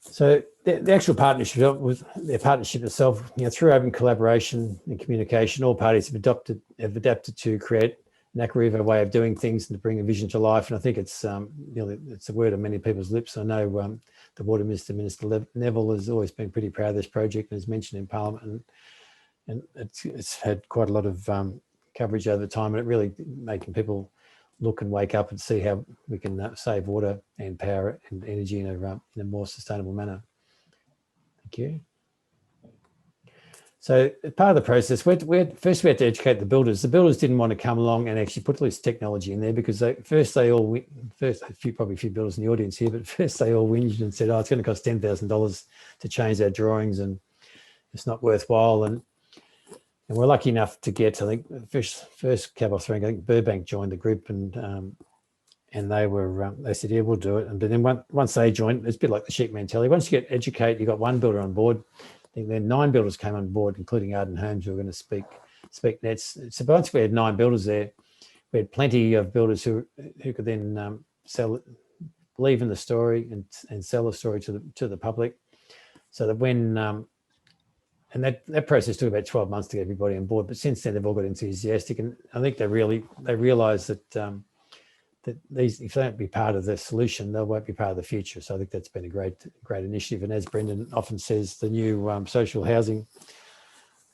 So the actual partnership itself, through open collaboration and communication, all parties have adapted to create an Akariva way of doing things and to bring a vision to life. And I think it's it's a word on many people's lips. I know the Water Minister, Minister Neville, has always been pretty proud of this project and has mentioned in Parliament, and it's had quite a lot of coverage over time, and it really making people look and wake up and see how we can save water and power and energy in a more sustainable manner. Thank you. So part of the process, first we had to educate the builders. The builders didn't want to come along and actually put all this technology in there because probably a few builders in the audience here, but first they all whinged and said, oh, it's going to cost $10,000 to change our drawings and it's not worthwhile. And we're lucky enough to get, I think, first cab off the rank, I think Burbank joined the group and they said, yeah, we'll do it. And then once they joined, it's a bit like the sheep mentality. Once you get educate, you got one builder on board. I think then 9 builders came on board, including Arden Homes, who were going to speak nets. So once we had 9 builders there, we had plenty of builders who could then believe in the story and sell the story to the public. So that when and that process took about 12 months to get everybody on board. But since then, they've all got enthusiastic, and I think they realise that these, if they don't be part of the solution, they won't be part of the future. So I think that's been a great initiative. And as Brendan often says, the new social housing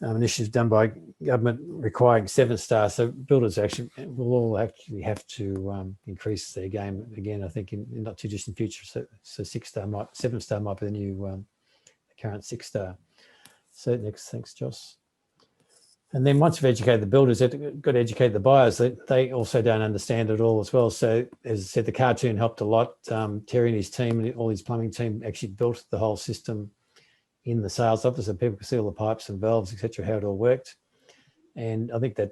initiative done by government requiring 7-star. So builders will all actually have to increase their game again. I think in not too distant future. So 7-star might be the new current 6-star. So next, thanks, Joss. And then once we've educated the builders, they've got to educate the buyers. They also don't understand it all as well. So as I said, the cartoon helped a lot. Terry and his team and all his plumbing team actually built the whole system in the sales office, so people could see all the pipes and valves, etc., how it all worked. And I think that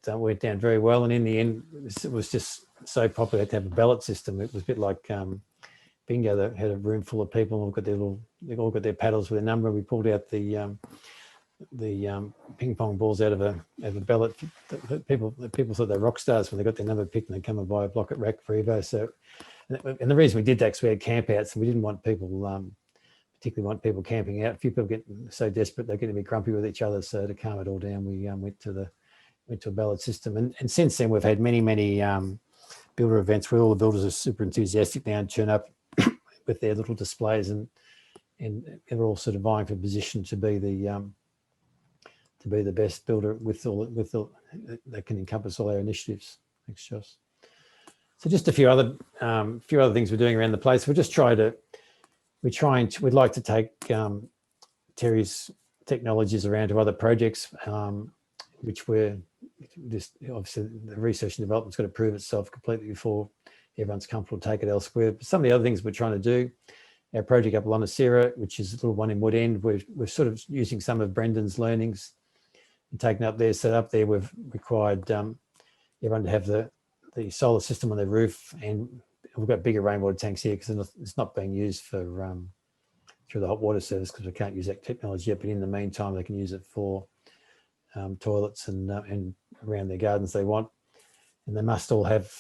went down very well. And in the end, it was just so popular to have a ballot system. It was a bit like bingo. That had a room full of people and they all got their paddles with a number. We pulled out the ping pong balls out of a ballot. People thought they were rock stars when they got their number picked and they come and buy a block at Rack for Evo. So, and the reason we did that is we had camp outs and we didn't want people, particularly want people camping out. A few people get so desperate they're getting to be grumpy with each other. So to calm it all down, we went to a ballot system. And since then we've had many builder events where all the builders are super enthusiastic now and turn up with their little displays and they're all sort of vying for position to be the best builder with all that can encompass all our initiatives. Thanks, Joss. So just a few other things we're doing around the place. We'd like to take Terry's technologies around to other projects, which we're just obviously the research and development's got to prove itself completely before everyone's comfortable to take it elsewhere. But some of the other things we're trying to do our project up Lonicera, which is a little one in Wood End. We're sort of using some of Brendan's learnings and taken up there. So up there, we've required everyone to have the solar system on their roof, and we've got bigger rainwater tanks here because it's not being used for through the hot water service because we can't use that technology yet. But in the meantime, they can use it for toilets and around their gardens they want. And they must all have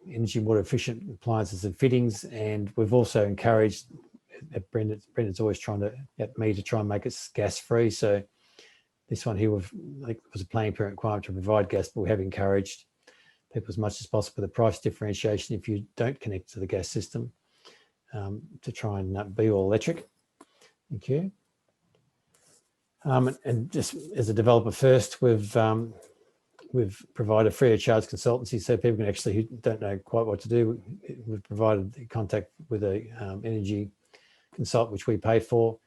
energy and water efficient appliances and fittings. And we've also encouraged, Brendan's always trying to get me to try and make it gas free. So this one here was a planning parent requirement to provide gas, but we have encouraged people as much as possible the price differentiation if you don't connect to the gas system to try and be all electric. Thank you. And just as a developer first, we've provided free of charge consultancy so people can actually, who don't know quite what to do, we've provided the contact with a energy consultant, which we pay for,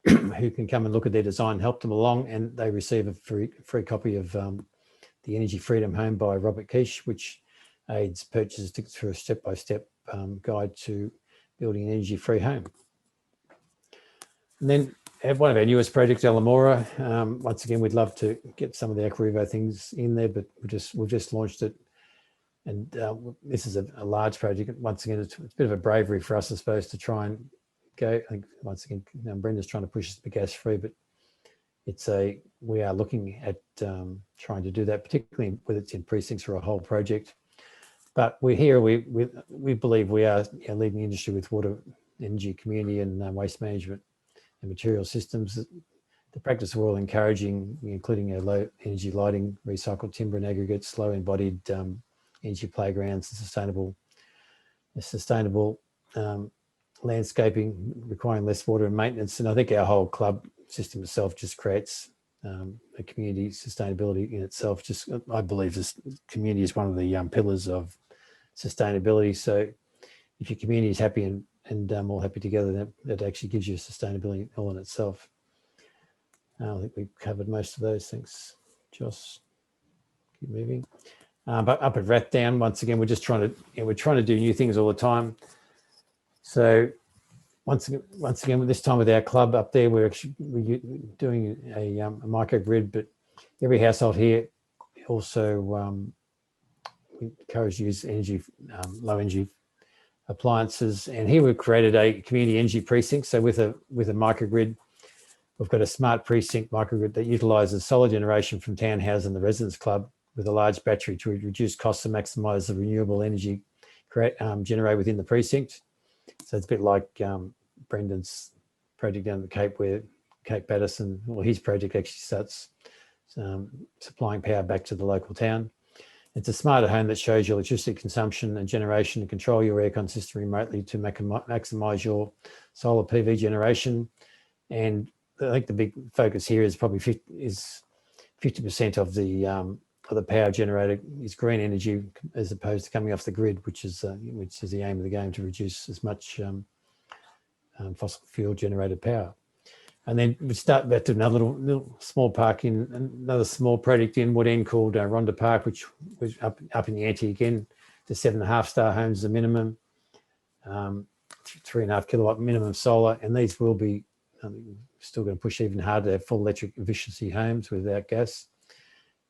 who can come and look at their design, help them along, and they receive a free copy of the Energy Freedom Home by Robert Keish, which aids purchasers through a step-by-step guide to building an energy-free home. And then one of our newest projects, Alamora. Once again, we'd love to get some of the Aquarivo things in there, but we've just launched it. And this is a large project. Once again, it's a bit of a bravery for us, I suppose, to try and go. I think once again, Brenda's trying to push us to be gas free, but we are looking at trying to do that, particularly whether it's in precincts for a whole project. But we're here. We believe we are leading the industry with water, energy, community, and waste management and material systems. The practice we're all encouraging, including our low energy lighting, recycled timber and aggregates, low embodied energy playgrounds, and sustainable landscaping requiring less water and maintenance. And I think our whole club system itself just creates a community sustainability in itself. I believe this community is one of the pillars of sustainability. So if your community is happy and all happy together, that actually gives you sustainability all in itself. I think we've covered most of those things. Joss, keep moving. But up at Rathdown, once again, we're just trying to do new things all the time. So once again, with this time with our club up there, we're doing a microgrid, but every household here also we encourage to use low energy appliances. And here we've created a community energy precinct. So with a microgrid, we've got a smart precinct microgrid that utilises solar generation from townhouses and the residence club with a large battery to reduce costs and maximise the renewable energy generated within the precinct. So it's a bit like Brendan's project down at the Cape, where Cape Patterson, his project actually starts supplying power back to the local town. It's a smarter home that shows your electricity consumption and generation and control your aircon system remotely to maximise your solar PV generation. And I think the big focus here is probably 50% of the power generated is green energy as opposed to coming off the grid, which is the aim of the game, to reduce as much fossil fuel generated power. And then we start back to another little small park in another small project in Wood End called Rhonda Park, which was up in the ante again to 7.5 star homes as a minimum, 3.5 kilowatt minimum solar. And these will be still going to push even harder to have full electric efficiency homes without gas,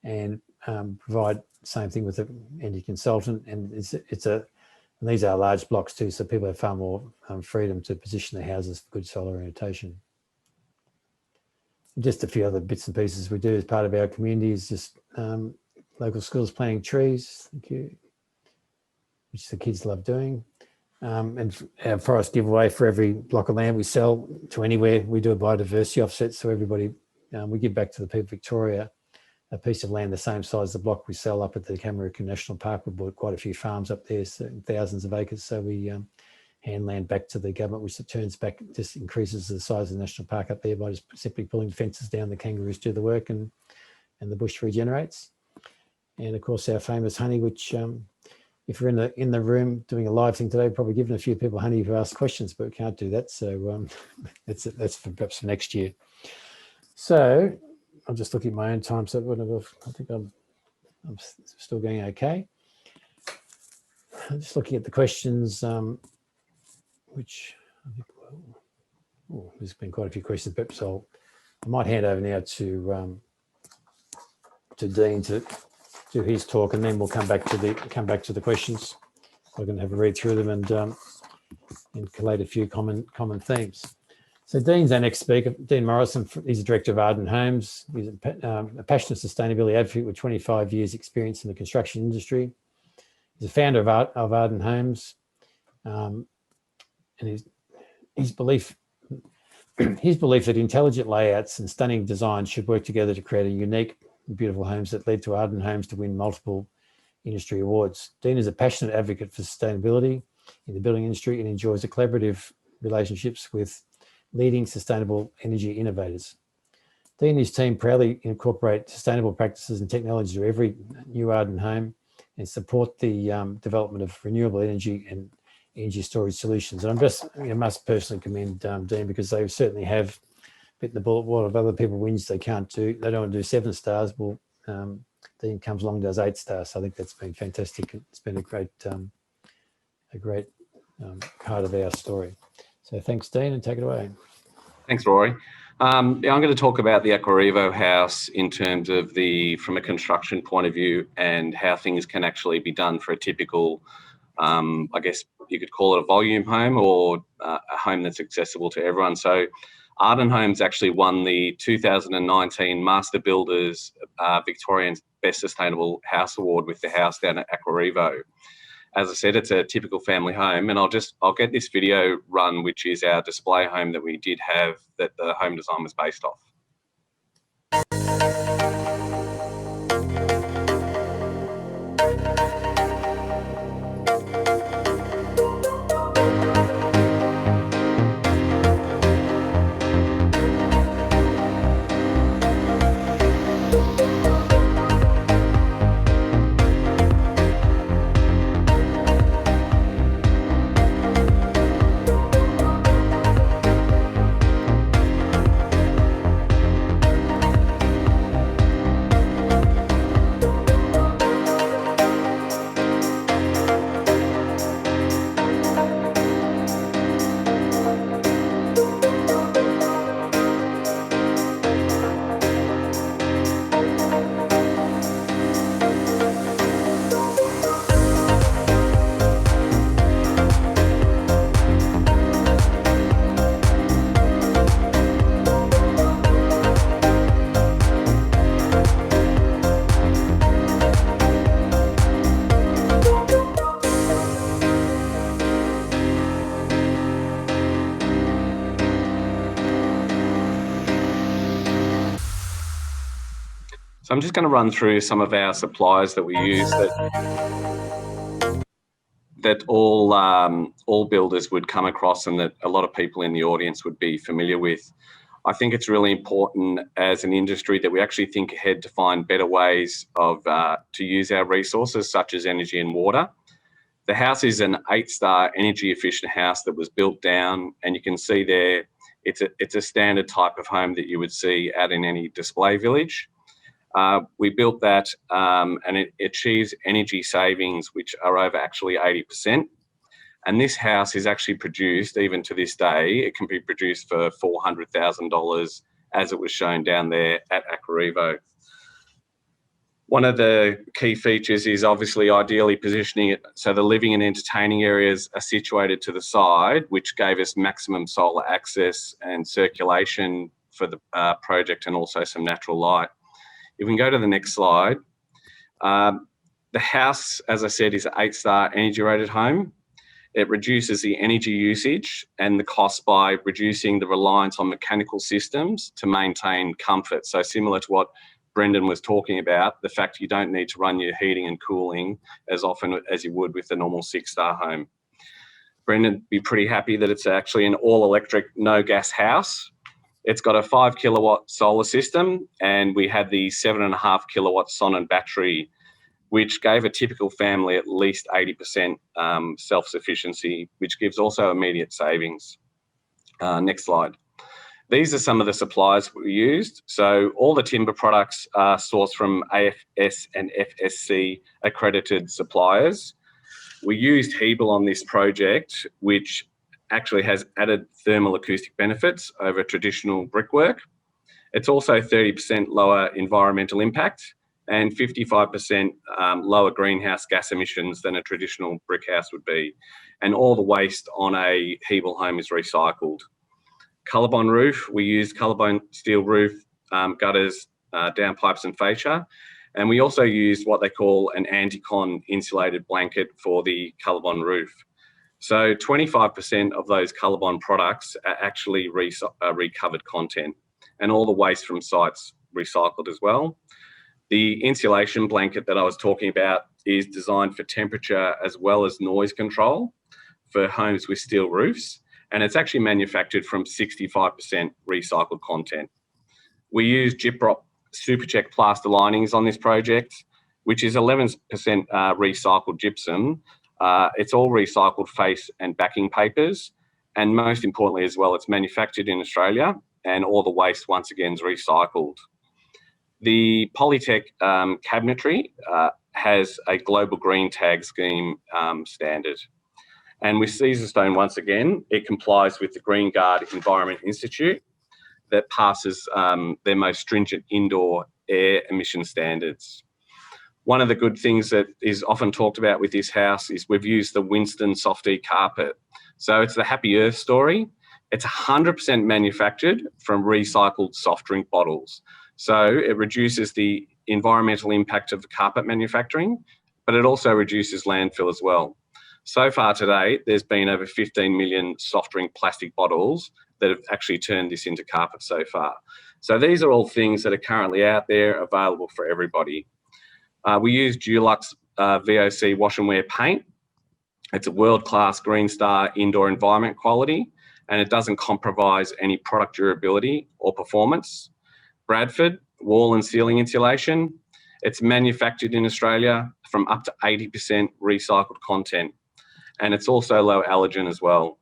and provide the same thing with the energy consultant. And and these are large blocks too, so people have far more freedom to position their houses for good solar orientation. Just a few other bits and pieces we do as part of our community is just local schools planting trees, thank you, which the kids love doing. And our forest giveaway, for every block of land we sell to anywhere, we do a biodiversity offset. So everybody, we give back to the people of Victoria a piece of land the same size as the block we sell up at the Cameroon National Park. We bought quite a few farms up there, so thousands of acres. So we hand land back to the government, which it turns back, just increases the size of the national park up there by just simply pulling fences down. The kangaroos do the work, and the bush regenerates. And of course, our famous honey, which if you're in the room doing a live thing today, probably giving a few people honey who ask questions, but we can't do that. So that's for perhaps for next year. So I'm just looking at my own time. So I think I'm still going okay. I'm just looking at the questions, which There's been quite a few questions, perhaps I might hand over now to Dean to do his talk, and then we'll come back to the questions. We're going to have a read through them and collate a few common themes. So Dean's our next speaker. Dean Morrison, he's the director of Arden Homes. He's a passionate sustainability advocate with 25 years experience in the construction industry. He's a founder of Arden Homes, and his belief that intelligent layouts and stunning designs should work together to create a unique and beautiful homes that led to Arden Homes to win multiple industry awards. Dean is a passionate advocate for sustainability in the building industry and enjoys a collaborative relationships with leading sustainable energy innovators. Dean and his team proudly incorporate sustainable practices and technology to every new Arden home and support the development of renewable energy and energy storage solutions. And I must personally commend Dean, because they certainly have bitten the bullet. What of other people wins they can't do. They don't want to do 7 stars. Well, Dean comes along and does 8 stars. So I think that's been fantastic. It's been a great part of our story. So thanks, Dean, and take it away. Thanks, Rory. I'm going to talk about the Aquarivo house in terms of from a construction point of view and how things can actually be done for a typical, I guess you could call it a volume home or a home that's accessible to everyone. So Arden Homes actually won the 2019 Master Builders Victorian Best Sustainable House Award with the house down at Aquarivo. As I said, it's a typical family home, and I'll get this video run, which is our display home that we did have that the home design was based off. So I'm just going to run through some of our suppliers that we use that all builders would come across and that a lot of people in the audience would be familiar with. I think it's really important as an industry that we actually think ahead to find better ways of to use our resources, such as energy and water. The house is an 8-star energy efficient house that was built down, and you can see there it's a standard type of home that you would see out in any display village. We built that and it achieves energy savings which are over actually 80%. And this house is actually produced, even to this day, it can be produced for $400,000 as it was shown down there at Aquarivo. One of the key features is obviously ideally positioning it so the living and entertaining areas are situated to the side, which gave us maximum solar access and circulation for the project, and also some natural light. If we can go to the next slide. The house, as I said, is an 8-star energy rated home. It reduces the energy usage and the cost by reducing the reliance on mechanical systems to maintain comfort. So similar to what Brendan was talking about, the fact you don't need to run your heating and cooling as often as you would with a normal 6-star home. Brendan would be pretty happy that it's actually an all electric, no gas house. It's got a 5 kilowatt solar system, and we had the 7.5 kilowatt Sonnen battery, which gave a typical family at least 80% self-sufficiency, which gives also immediate savings. Next slide. These are some of the suppliers we used. So all the timber products are sourced from AFS and FSC accredited suppliers. We used Hebel on this project, which actually has added thermal acoustic benefits over traditional brickwork. It's also 30% lower environmental impact and 55% lower greenhouse gas emissions than a traditional brick house would be. And all the waste on a Hebel home is recycled. Colorbond roof, we use Colorbond steel roof, gutters, downpipes and fascia. And we also use what they call an anti-con insulated blanket for the Colorbond roof. So 25% of those Colorbond products are actually recovered content, and all the waste from sites recycled as well. The insulation blanket that I was talking about is designed for temperature as well as noise control for homes with steel roofs, and it's actually manufactured from 65% recycled content. We use Gyprop Supercheck plaster linings on this project, which is 11% recycled gypsum. It's all recycled face and backing papers, and most importantly as well, it's manufactured in Australia, and all the waste once again is recycled. The Polytech cabinetry has a global green tag scheme standard. And with Caesarstone, once again, it complies with the Green Guard Environment Institute that passes their most stringent indoor air emission standards. One of the good things that is often talked about with this house is we've used the Winston Softy carpet. So it's the Happy Earth story. It's 100% manufactured from recycled soft drink bottles. So it reduces the environmental impact of the carpet manufacturing, but it also reduces landfill as well. So far today, there's been over 15 million soft drink plastic bottles that have actually turned this into carpet so far. So these are all things that are currently out there available for everybody. We use Dulux VOC wash and wear paint. It's a world-class Green Star indoor environment quality, and it doesn't compromise any product durability or performance. Bradford wall and ceiling insulation. It's manufactured in Australia from up to 80% recycled content, and it's also low allergen as well.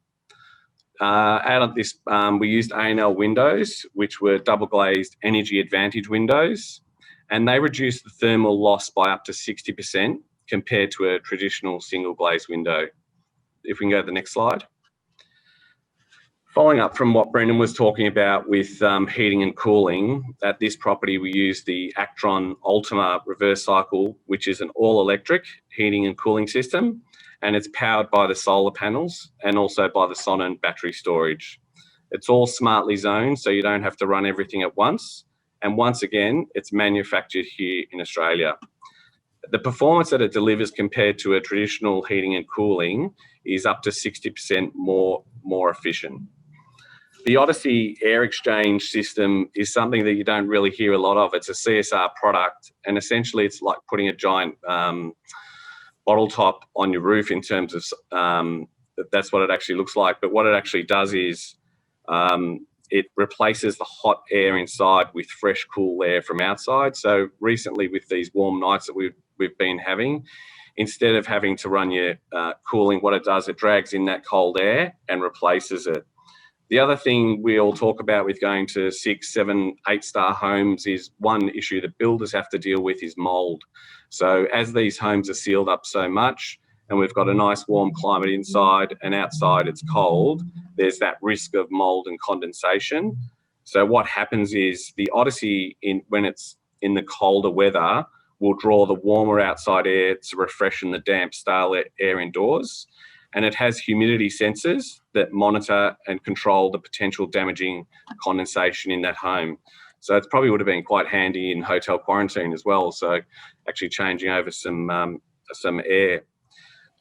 Out of this, we used A&L windows, which were double glazed energy advantage windows, and they reduced the thermal loss by up to 60% compared to a traditional single glazed window. If we can go to the next slide. Following up from what Brendan was talking about with heating and cooling, at this property we use the Actron Ultima reverse cycle, which is an all-electric heating and cooling system, and it's powered by the solar panels and also by the Sonnen battery storage. It's all smartly zoned, so you don't have to run everything at once. And once again, it's manufactured here in Australia. The performance that it delivers compared to a traditional heating and cooling is up to 60% more efficient. The Odyssey air exchange system is something that you don't really hear a lot of. It's a CSR product, and essentially it's like putting a giant bottle top on your roof in terms of that's what it actually looks like. But what it actually does is it replaces the hot air inside with fresh, cool air from outside. So recently, with these warm nights that we've been having, instead of having to run your cooling, what it does, it drags in that cold air and replaces it. The other thing we all talk about with going to 6, 7, 8-star homes is one issue that builders have to deal with is mold. So as these homes are sealed up so much, and we've got a nice warm climate inside and outside it's cold, there's that risk of mold and condensation. So what happens is the Odyssey, when it's in the colder weather, will draw the warmer outside air to refreshen the damp, stale air indoors. And it has humidity sensors that monitor and control the potential damaging condensation in that home. So it probably would have been quite handy in hotel quarantine as well. So actually changing over some air.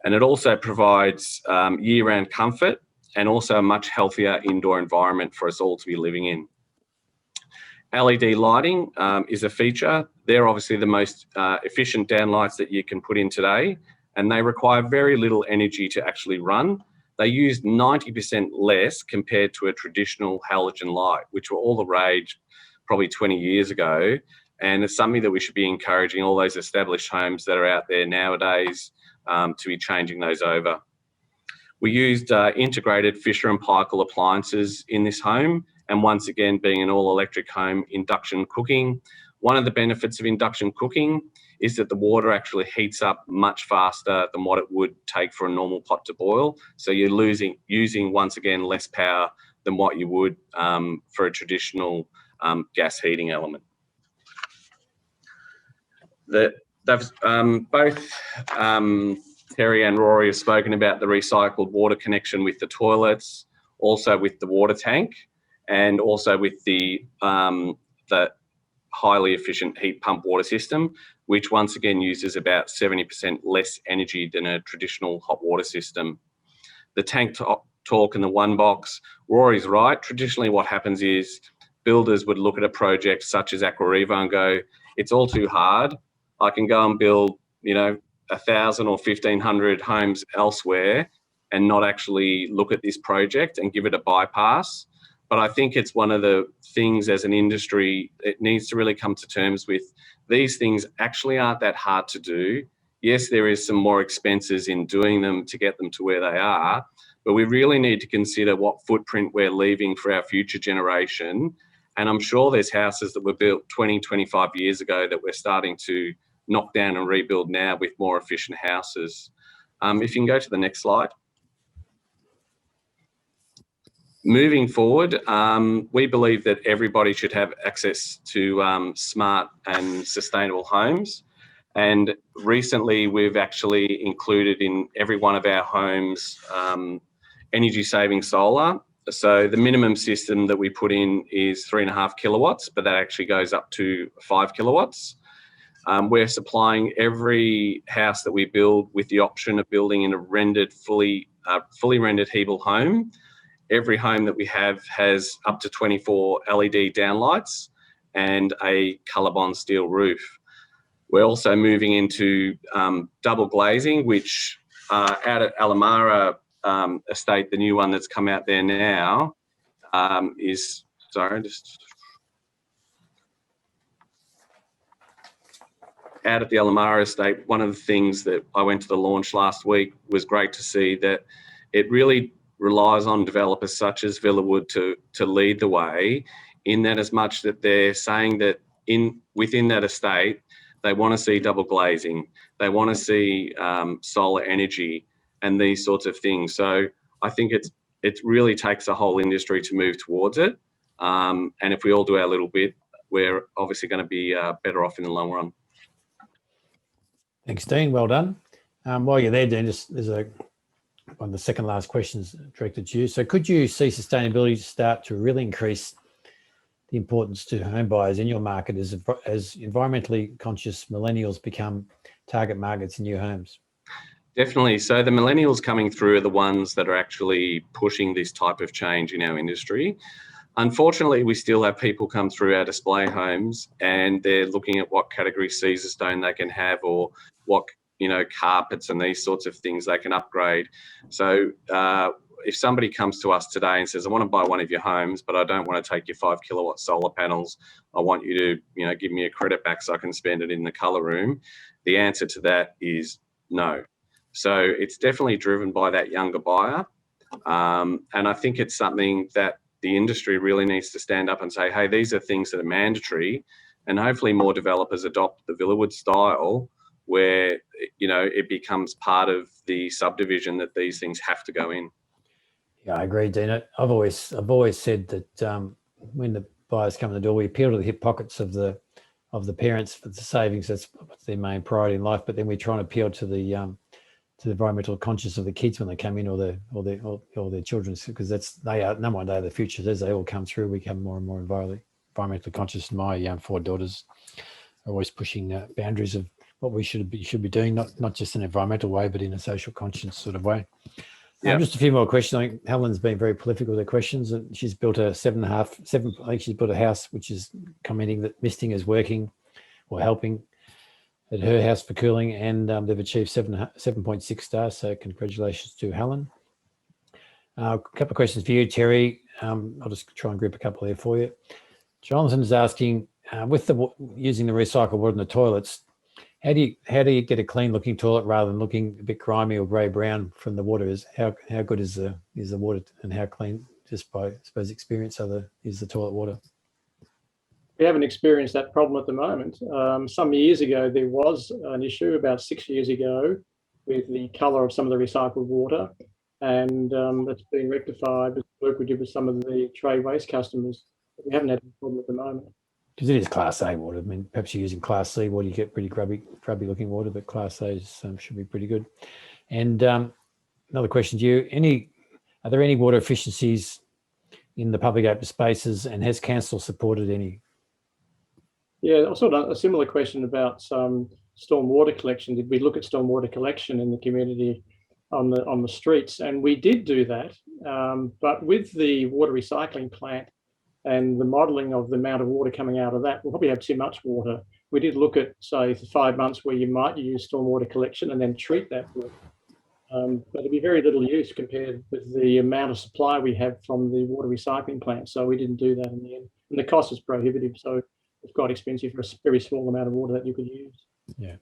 And it also provides year-round comfort and also a much healthier indoor environment for us all to be living in. LED lighting is a feature. They're obviously the most efficient downlights that you can put in today, and they require very little energy to actually run. They use 90% less compared to a traditional halogen light, which were all the rage probably 20 years ago. And it's something that we should be encouraging all those established homes that are out there nowadays to be changing those over. We used integrated Fisher and Paykel appliances in this home. And once again, being an all-electric home, induction cooking, One of the benefits of induction cooking is that the water actually heats up much faster than what it would take for a normal pot to boil. So you're using once again less power than what you would for a traditional gas heating element. Both Terry and Rory have spoken about the recycled water connection with the toilets, also with the water tank, and also with the highly efficient heat pump water system, which once again uses about 70% less energy than a traditional hot water system. The tank talk and the one box, Rory's right. Traditionally what happens is builders would look at a project such as Aquariva and go, it's all too hard. I can go and build, 1,000 or 1,500 homes elsewhere and not actually look at this project and give it a bypass. But I think it's one of the things as an industry, it needs to really come to terms with. These things actually aren't that hard to do. Yes, there is some more expenses in doing them to get them to where they are, but we really need to consider what footprint we're leaving for our future generation. And I'm sure there's houses that were built 20, 25 years ago that we're starting to knock down and rebuild now with more efficient houses. If you can go to the next slide. Moving forward, we believe that everybody should have access to smart and sustainable homes. And recently, we've actually included in every one of our homes energy saving solar. So the minimum system that we put in is 3.5 kilowatts, but that actually goes up to 5 kilowatts. We're supplying every house that we build with the option of building in a rendered, fully rendered Hebel home. Every home that we have has up to 24 LED downlights and a ColourBond steel roof. We're also moving into double glazing, which out at Alamara estate, the new one that's come out there now, out at the Alamara estate, one of the things that I went to the launch last week was great to see that it really relies on developers such as Villawood to lead the way, in that as much that they're saying that within that estate, they want to see double glazing, they want to see solar energy and these sorts of things. So I think it really takes a whole industry to move towards it. And if we all do our little bit, we're obviously going to be better off in the long run. Thanks, Dean. Well done. While you're there, Dean, there's one of the second last questions directed to you. So could you see sustainability start to really increase the importance to home buyers in your market as environmentally conscious millennials become target markets in new homes? Definitely. So the millennials coming through are the ones that are actually pushing this type of change in our industry. Unfortunately, we still have people come through our display homes and they're looking at what category Caesar stone they can have, or what carpets and these sorts of things they can upgrade. So if somebody comes to us today and says, I want to buy one of your homes, but I don't want to take your 5 kilowatt solar panels, I want you to give me a credit back so I can spend it in the colour room, the answer to that is no. So it's definitely driven by that younger buyer. And I think it's something that the industry really needs to stand up and say, hey, these are things that are mandatory, and hopefully more developers adopt the Villawood style, where it becomes part of the subdivision that these things have to go in. Yeah, I agree, Dean. I've always said that when the buyers come in the door, we appeal to the hip pockets of the parents for the savings. That's their main priority in life. But then we try and appeal to the environmental conscious of the kids when they come in, or their children, because they are number one, they are the future. As they all come through, we become more and more environmentally conscious. My 4 daughters are always pushing boundaries of what we should be doing, not just in an environmental way, but in a social conscience sort of way. Yeah. Just a few more questions. I think Helen's been very prolific with her questions. She's built a 7.5. I think she's built a house which is commenting that misting is working or helping at her house for cooling, and they've achieved 7.6 stars. So congratulations to Helen. A couple of questions for you, Terry. I'll just try and group a couple here for you. Jonathan is asking, with using the recycled water in the toilets, how do you get a clean looking toilet rather than looking a bit grimy or grey brown from the water? How good is the water, and how clean, just by, I suppose, experience, is the toilet water? We haven't experienced that problem at the moment. Some years ago, there was an issue about 6 years ago with the colour of some of the recycled water, and that's been rectified with work we did with some of the trade waste customers. But we haven't had a problem at the moment. Because it is Class A water. I mean, perhaps you're using Class C water, you get pretty grubby looking water, but Class A should be pretty good. And another question to you: are there any water efficiencies in the public open spaces, and has council supported any? Yeah, also a similar question about storm water collection. Did we look at storm water collection in the community on the streets? And we did do that, but with the water recycling plant and the modelling of the amount of water coming out of that, we'll probably have too much water. We did look at, say, for 5 months where you might use stormwater collection and then treat that water. But it'd be very little use compared with the amount of supply we have from the water recycling plant. So we didn't do that in the end. And the cost is prohibitive. So it's quite expensive for a very small amount of water that you could use. Yeah,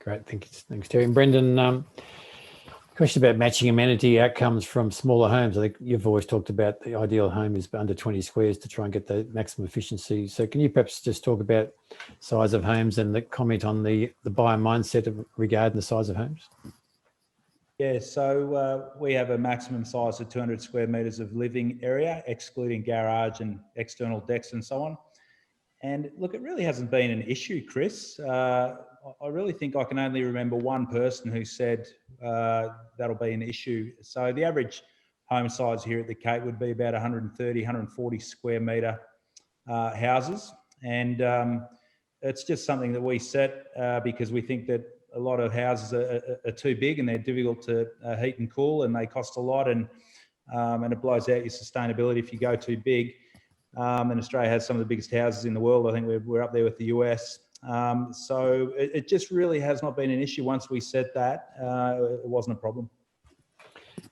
great. Thanks, Terry. And Brendan, question about matching amenity outcomes from smaller homes. I think you've always talked about the ideal home is under 20 squares to try and get the maximum efficiency. So can you perhaps just talk about size of homes and the comment on the buyer mindset regarding the size of homes? Yeah, so we have a maximum size of 200 square metres of living area, excluding garage and external decks and so on. And look, it really hasn't been an issue, Chris. I really think I can only remember one person who said that'll be an issue. So the average home size here at the Cape would be about 130, 140 square metre houses. And it's just something that we set because we think that a lot of houses are too big and they're difficult to heat and cool, and they cost a lot, and it blows out your sustainability if you go too big. And Australia has some of the biggest houses in the world. I think we're up there with the US. So it just really has not been an issue. Once we set that, it wasn't a problem.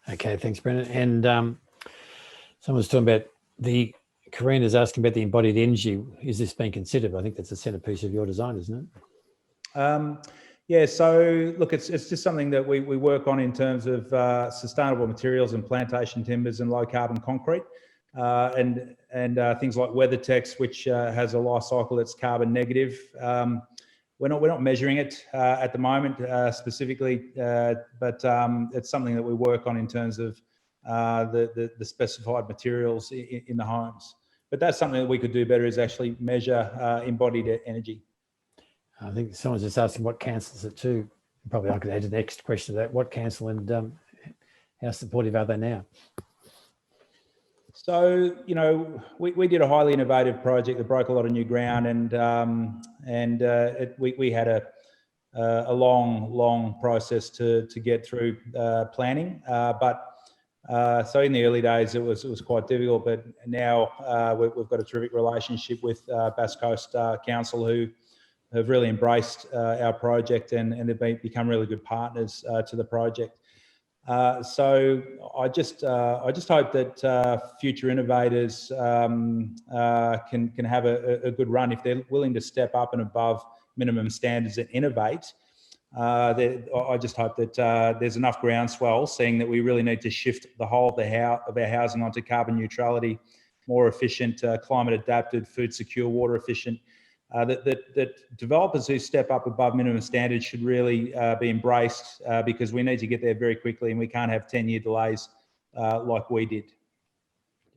Okay, thanks, Brendan. And someone's talking about Karina's asking about the embodied energy. Is this being considered? I think that's the centerpiece of your design, isn't it? Yeah, so look, it's just something that we work on in terms of sustainable materials and plantation timbers and low carbon concrete. And things like WeatherTex, which has a life cycle that's carbon negative. We're not measuring it at the moment specifically, but it's something that we work on in terms of the specified materials in the homes. But that's something that we could do better, is actually measure embodied energy. I think someone's just asking what cancels it too. Probably I could add the next question to that. What cancel, and how supportive are they now? So, you know, we did a highly innovative project that broke a lot of new ground, and we had a long process to get through planning. So in the early days, it was quite difficult, but now we've got a terrific relationship with Bass Coast Council, who have really embraced our project, and they've become really good partners to the project. So I just hope that future innovators can have a good run if they're willing to step up and above minimum standards and innovate. I just hope that there's enough groundswell, seeing that we really need to shift the whole of our housing onto carbon neutrality, more efficient, climate adapted, food secure, water efficient. That developers who step up above minimum standards should really be embraced, because we need to get there very quickly, and we can't have 10-year delays like we did.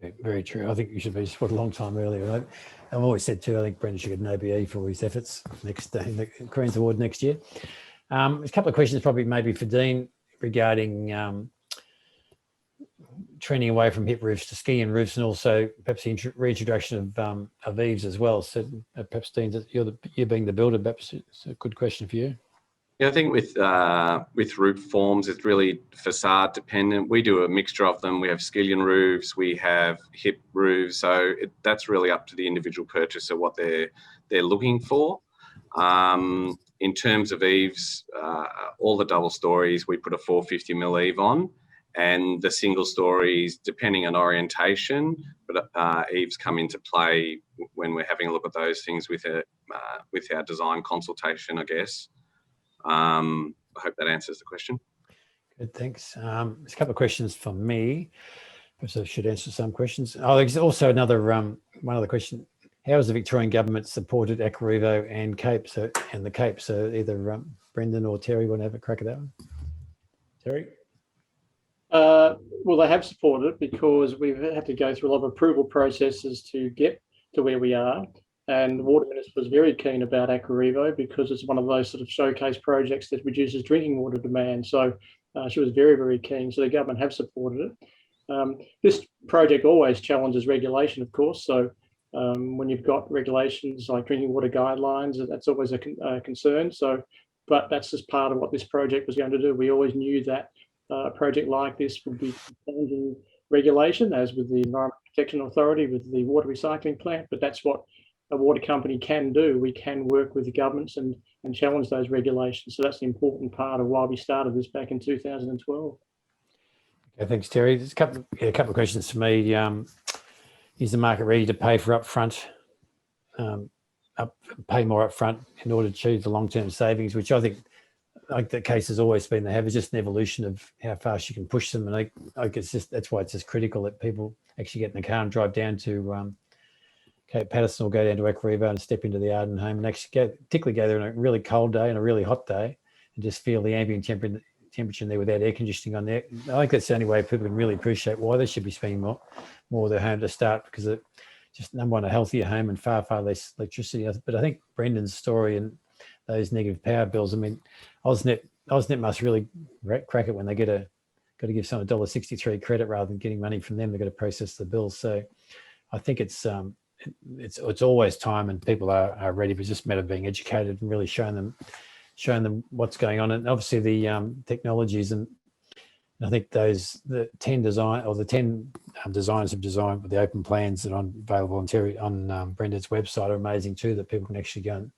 Yeah, very true. I think you should be spot a long time earlier. I've always said too, I think Brendan should get an OBE for his efforts in the Queen's Award next year. A couple of questions probably maybe for Dean regarding trending away from hip roofs to ski and roofs, and also perhaps the reintroduction of eaves as well. So perhaps Dean, you're being the builder, perhaps it's a good question for you. Yeah, I think with roof forms, it's really facade dependent. We do a mixture of them. We have skillion roofs, we have hip roofs, so that's really up to the individual purchaser what they're looking for. In terms of eaves, all the double stories, we put a 450 mil eave on, and the single stories, depending on orientation, but eaves come into play when we're having a look at those things with our design consultation, I guess. I hope that answers the question. Good, thanks. There's a couple of questions from me. Perhaps I should answer some questions. Oh, there's also another one other question. how has the Victorian government supported Aquarivo and Cape? So the Cape. So either Brendan or Terry want to have a crack at that one. Terry? Well, they have supported it because we've had to go through a lot of approval processes to get to where we are. And the Water Minister was very keen about Aquarivo because it's one of those sort of showcase projects that reduces drinking water demand. So she was very, very keen. So the government have supported it. This project always challenges regulation, of course. So when you've got regulations like drinking water guidelines, that's always a concern. So, but that's just part of what this project was going to do. We always knew that a project like this would be challenging regulation, as with the Environment Protection Authority, with the water recycling plant. But that's what a water company can do. We can work with the governments and challenge those regulations. So that's the important part of why we started this back in 2012. Okay, thanks, Terry. There's a couple of questions for me. Is the market ready to pay for upfront, pay more upfront in order to achieve the long-term savings, which I think, like the case has always been, they have is just an evolution of how fast you can push them. And I guess that's why it's just critical that people actually get in the car and drive down to Cape Patterson or go down to Aquarivo and step into the Arden home and actually particularly go there on a really cold day and a really hot day and just feel the ambient temperature in there without air conditioning on there. I think that's the only way people can really appreciate why they should be spending more of their home to start, because it just, number one, a healthier home and far less electricity. But I think Brendan's story and those negative power bills, I mean, AusNet must really crack it when they got to give someone $1.63 credit rather than getting money from them. They've got to process the bills. So I think it's always time, and people are ready. But it's just a matter of being educated and really showing them what's going on. And obviously the technologies, and I think the 10 designers have designed with the open plans that are available on Brendan's website are amazing too, that people can actually go and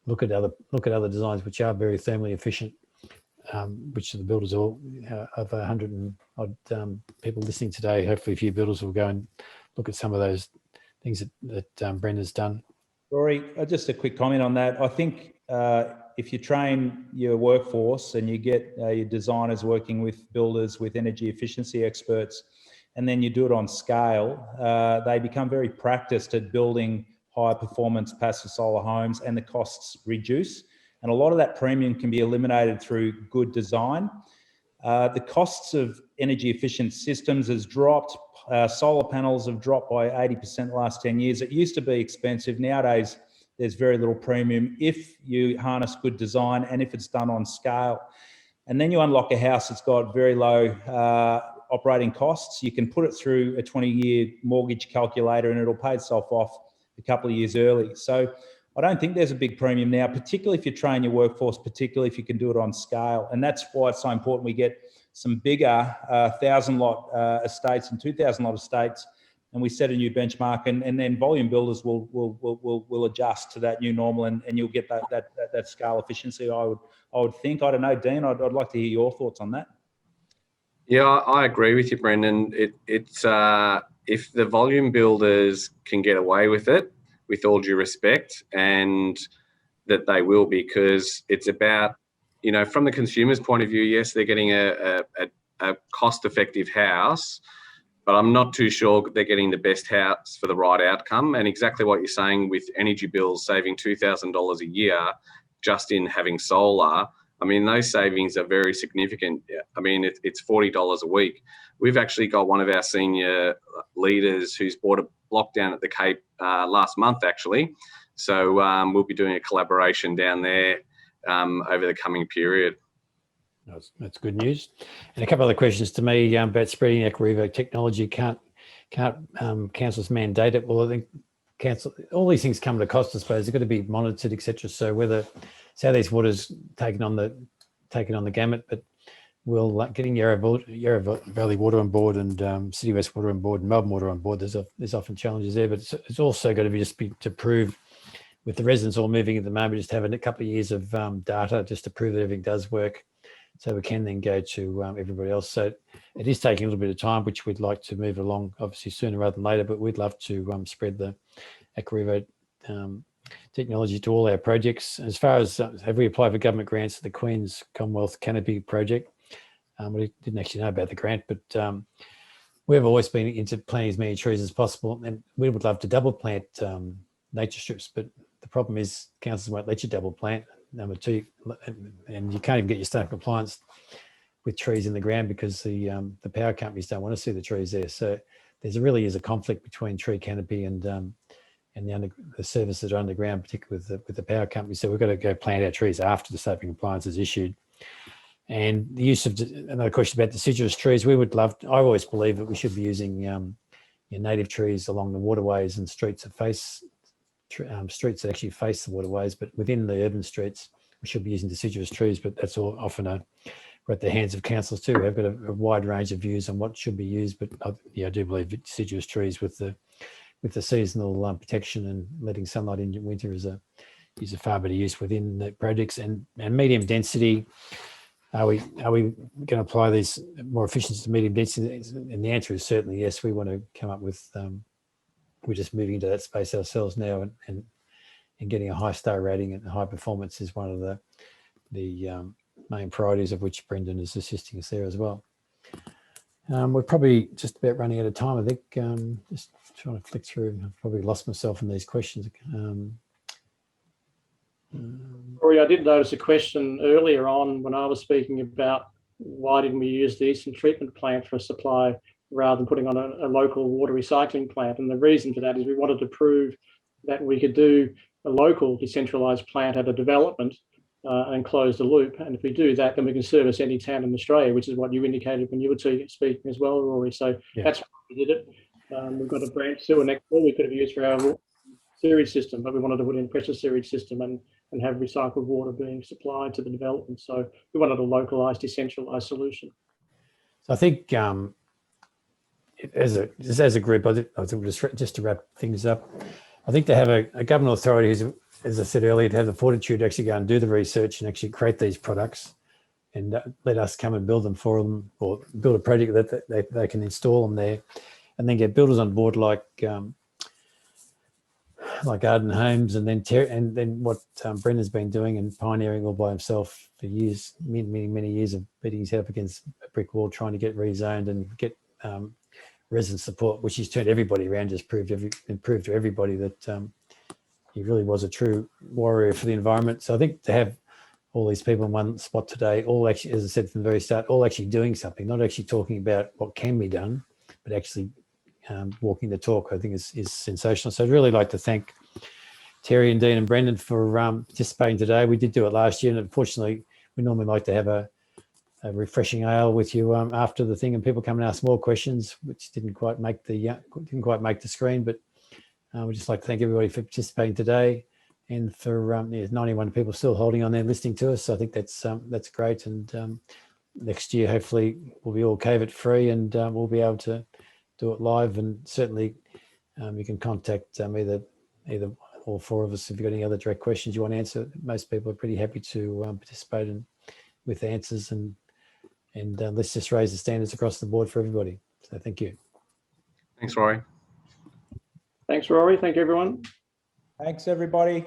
look at other designs which are very thermally efficient, which the builders all of 100 and odd people listening today. Hopefully a few builders will go and look at some of those things that Brendan's done. Rory, just a quick comment on that. I think if you train your workforce and you get your designers working with builders, with energy efficiency experts, and then you do it on scale, they become very practiced at building high performance passive solar homes, and the costs reduce. And a lot of that premium can be eliminated through good design. The costs of energy efficient systems has dropped. Solar panels have dropped by 80% the last 10 years. It used to be expensive. Nowadays, there's very little premium if you harness good design and if it's done on scale. And then you unlock a house that's got very low operating costs. You can put it through a 20-year mortgage calculator and it'll pay itself off a couple of years early. So I don't think there's a big premium now, particularly if you train your workforce, particularly if you can do it on scale. And that's why it's so important we get some bigger 1,000-lot estates and 2,000-lot estates, and we set a new benchmark, and then volume builders will adjust to that new normal, and you'll get that scale efficiency. I would think. I don't know, Dean. I'd like to hear your thoughts on that. Yeah, I agree with you, Brendan. It's if the volume builders can get away with it, with all due respect, and that they will, because it's about, from the consumer's point of view, yes, they're getting a cost-effective house, but I'm not too sure they're getting the best house for the right outcome. And exactly what you're saying with energy bills, saving $2,000 a year just in having solar, I mean, those savings are very significant. I mean, it's $40 a week. We've actually got one of our senior leaders who's bought a block down at the Cape last month, actually. So we'll be doing a collaboration down there over the coming period. That's good news. And a couple other questions to me about spreading Aquarivo technology. Can't councils mandate it? Well, I think all these things come at a cost, I suppose. They've got to be monitored, etc. So how these waters taken on the gamut, but we'll getting Yarra Valley Water on board and City West Water on board and Melbourne Water on board. There's often challenges there, but it's also got to be to prove, with the residents all moving at the moment, just having a couple of years of data just to prove that everything does work, so we can then go to everybody else. So it is taking a little bit of time, which we'd like to move along, obviously sooner rather than later, but we'd love to spread the Aquarivo technology to all our projects. As far as have we applied for government grants for the Queen's Commonwealth Canopy project? We didn't actually know about the grant, but we've always been into planting as many trees as possible, and we would love to double plant nature strips, but the problem is councils won't let you double plant. Number two, and you can't even get your state compliance with trees in the ground because the power companies don't want to see the trees there. So there's really is a conflict between tree canopy and the services that are underground, particularly with the power company. So we've got to go plant our trees after the state compliance is issued. And the use of another question about deciduous trees, we would love. I always believe that we should be using native trees along the waterways and streets that face streets that actually face the waterways. But within the urban streets, we should be using deciduous trees. But that's all often we're at the hands of councils too. We've got a wide range of views on what should be used. But I do believe deciduous trees with the seasonal protection and letting sunlight in winter is a far better use within the projects. And medium density. Are we going to apply these more efficiency to medium density? And the answer is certainly yes. We want to come up with. We're just moving into that space ourselves now, and getting a high star rating and high performance is one of the main priorities of which Brendan is assisting us there as well. We're probably just about running out of time. I think just trying to flick through. I've probably lost myself in these questions. Rory, I did notice a question earlier on when I was speaking about why didn't we use the Eastern Treatment Plant for supply rather than putting on a local water recycling plant. And the reason for that is we wanted to prove that we could do a local decentralised plant at a development and close the loop. And if we do that, then we can service any town in Australia, which is what you indicated when you were speaking as well, Rory. So that's why we did it. We've got a branch sewer next door we could have used for our sewage system, but we wanted to put in pressure sewage system and have recycled water being supplied to the development. So we wanted a localised, decentralised solution. So I think as a group, I think just to wrap things up, I think to have a government authority who's, as I said earlier, to have the fortitude to actually go and do the research and actually create these products and let us come and build them for them, or build a project that they can install them there, and then get builders on board like Arden Homes, and then what Brendan's been doing and pioneering all by himself for years, many years of beating his head up against a brick wall, trying to get rezoned and get resident support, which he's turned everybody around, just proved to everybody that he really was a true warrior for the environment. So I think to have all these people in one spot today, all actually, as I said from the very start, all actually doing something, not actually talking about what can be done, but actually walking the talk, I think is sensational. So I'd really like to thank Terry and Dean and Brendan for participating today. We did do it last year, and unfortunately, we normally like to have a refreshing ale with you after the thing, and people come and ask more questions, which didn't quite make the screen. But we'd just like to thank everybody for participating today, and for 91 people still holding on there listening to us. So I think that's great. And next year, hopefully, we'll be all COVID free, and we'll be able to do it live. And certainly, you can contact either all four of us if you've got any other direct questions you want to answer. Most people are pretty happy to participate with answers, and let's just raise the standards across the board for everybody. So thank you. Thanks, Rory. Thanks, Rory. Thank you, everyone. Thanks, everybody.